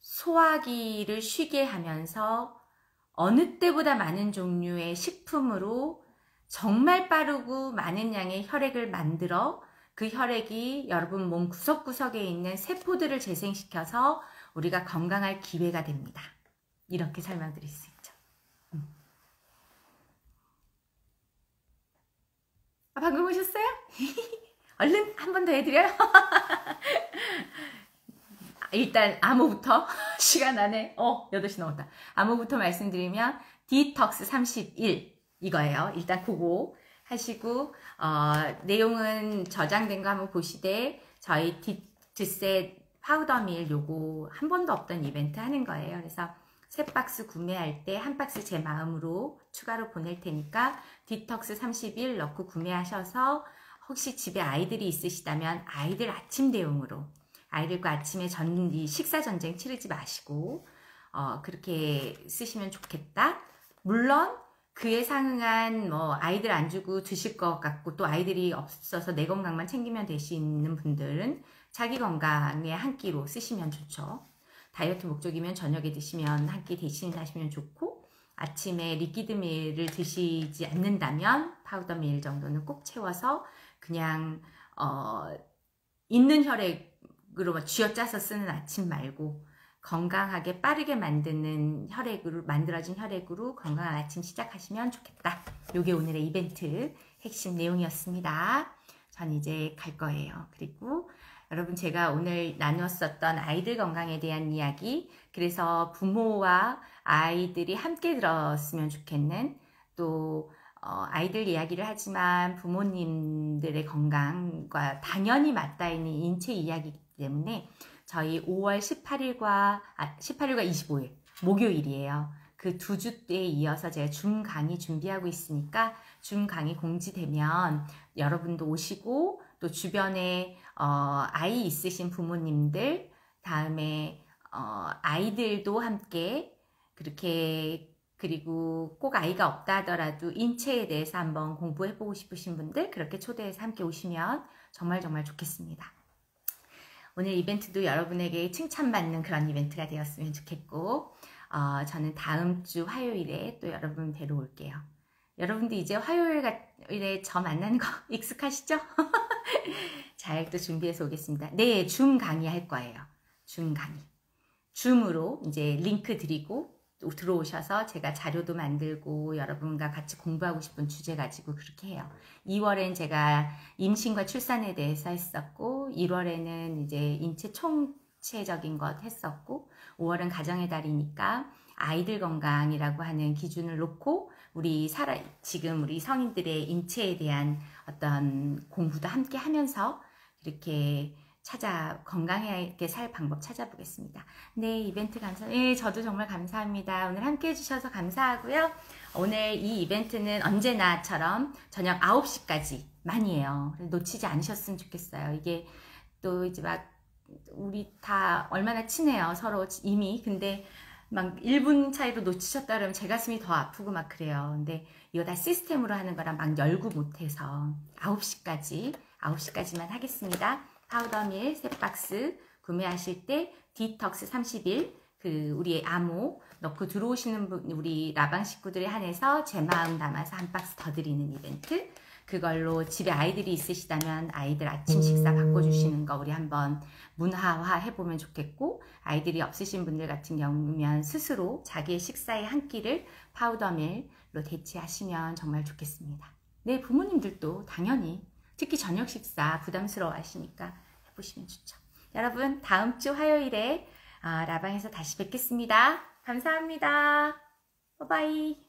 소화기를 쉬게 하면서 어느 때보다 많은 종류의 식품으로 정말 빠르고 많은 양의 혈액을 만들어 그 혈액이 여러분 몸 구석구석에 있는 세포들을 재생시켜서 우리가 건강할 기회가 됩니다. 이렇게 설명드릴 수 있죠. 방금 오셨어요? 얼른 한 번 더 해드려요? 일단 암호부터 시간 안에 8시 넘었다. 암호부터 말씀드리면 디톡스 31 이거예요. 일단 그거 하시고 내용은 저장된 거 한번 보시되 저희 드셋 파우더밀 요거 한 번도 없던 이벤트 하는 거예요. 그래서 3박스 구매할 때 한 박스 제 마음으로 추가로 보낼 테니까 디톡스 30일 넣고 구매하셔서 혹시 집에 아이들이 있으시다면 아이들 아침 대용으로 아이들과 아침에 식사 전쟁 치르지 마시고 그렇게 쓰시면 좋겠다. 물론 그에 상응한 아이들 안 주고 드실 것 같고 또 아이들이 없어서 내 건강만 챙기면 되시는 분들은 자기 건강에 한 끼로 쓰시면 좋죠. 다이어트 목적이면 저녁에 드시면 한 끼 대신하시면 좋고, 아침에 리퀴드밀을 드시지 않는다면 파우더밀 정도는 꼭 채워서 그냥 있는 혈액으로 쥐어짜서 쓰는 아침 말고 건강하게 빠르게 만드는 만들어진 혈액으로 건강한 아침 시작하시면 좋겠다. 요게 오늘의 이벤트 핵심 내용이었습니다. 전 이제 갈 거예요. 그리고 여러분 제가 오늘 나누었었던 아이들 건강에 대한 이야기, 그래서 부모와 아이들이 함께 들었으면 좋겠는, 또 아이들 이야기를 하지만 부모님들의 건강과 당연히 맞닿아 있는 인체 이야기이기 때문에 저희 5월 18일과 25일 목요일이에요. 그 2주에 이어서 제가 줌 강의 준비하고 있으니까 줌 강의 공지되면 여러분도 오시고 또 주변에 아이 있으신 부모님들, 다음에 아이들도 함께 그렇게, 그리고 꼭 아이가 없다 하더라도 인체에 대해서 한번 공부해보고 싶으신 분들 그렇게 초대해서 함께 오시면 정말 좋겠습니다. 오늘 이벤트도 여러분에게 칭찬받는 그런 이벤트가 되었으면 좋겠고, 저는 다음 주 화요일에 또 여러분 뵈러 올게요. 여러분도 이제 화요일에 저 만나는 거 익숙하시죠? 잘 또 준비해서 오겠습니다. 네, 줌 강의 할 거예요. 줌 강의. 줌으로 이제 링크 드리고 또 들어오셔서 제가 자료도 만들고 여러분과 같이 공부하고 싶은 주제 가지고 그렇게 해요. 2월엔 제가 임신과 출산에 대해서 했었고, 1월에는 이제 인체 총체적인 것 했었고, 5월은 가정의 달이니까 아이들 건강이라고 하는 기준을 놓고 지금 우리 성인들의 인체에 대한 어떤 공부도 함께 하면서 이렇게 건강하게 살 방법 찾아보겠습니다. 네, 이벤트 감사합니다. 네, 저도 정말 감사합니다. 오늘 함께 해주셔서 감사하고요. 오늘 이 이벤트는 언제나처럼 저녁 9시까지 만이에요. 놓치지 않으셨으면 좋겠어요. 이게 또 이제 우리 다 얼마나 친해요, 서로 이미. 근데 막 1분 차이로 놓치셨다 그러면 제 가슴이 더 아프고 막 그래요. 근데 이거 다 시스템으로 하는 거라 막 열고 못해서 9시까지만 하겠습니다. 파우더밀 3박스 구매하실 때 디톡스 30일 우리 아모 넣고 들어오시는 우리 라방 식구들에 한해서 제 마음 담아서 한 박스 더 드리는 이벤트. 그걸로 집에 아이들이 있으시다면 아이들 아침 식사 바꿔주시는 거 우리 한번 문화화 해보면 좋겠고, 아이들이 없으신 분들 같은 경우면 스스로 자기의 식사의 한 끼를 파우더밀로 대체하시면 정말 좋겠습니다. 네, 부모님들도 당연히 특히 저녁 식사 부담스러워 하시니까 해보시면 좋죠. 여러분, 다음 주 화요일에 라방에서 다시 뵙겠습니다. 감사합니다. 바이바이.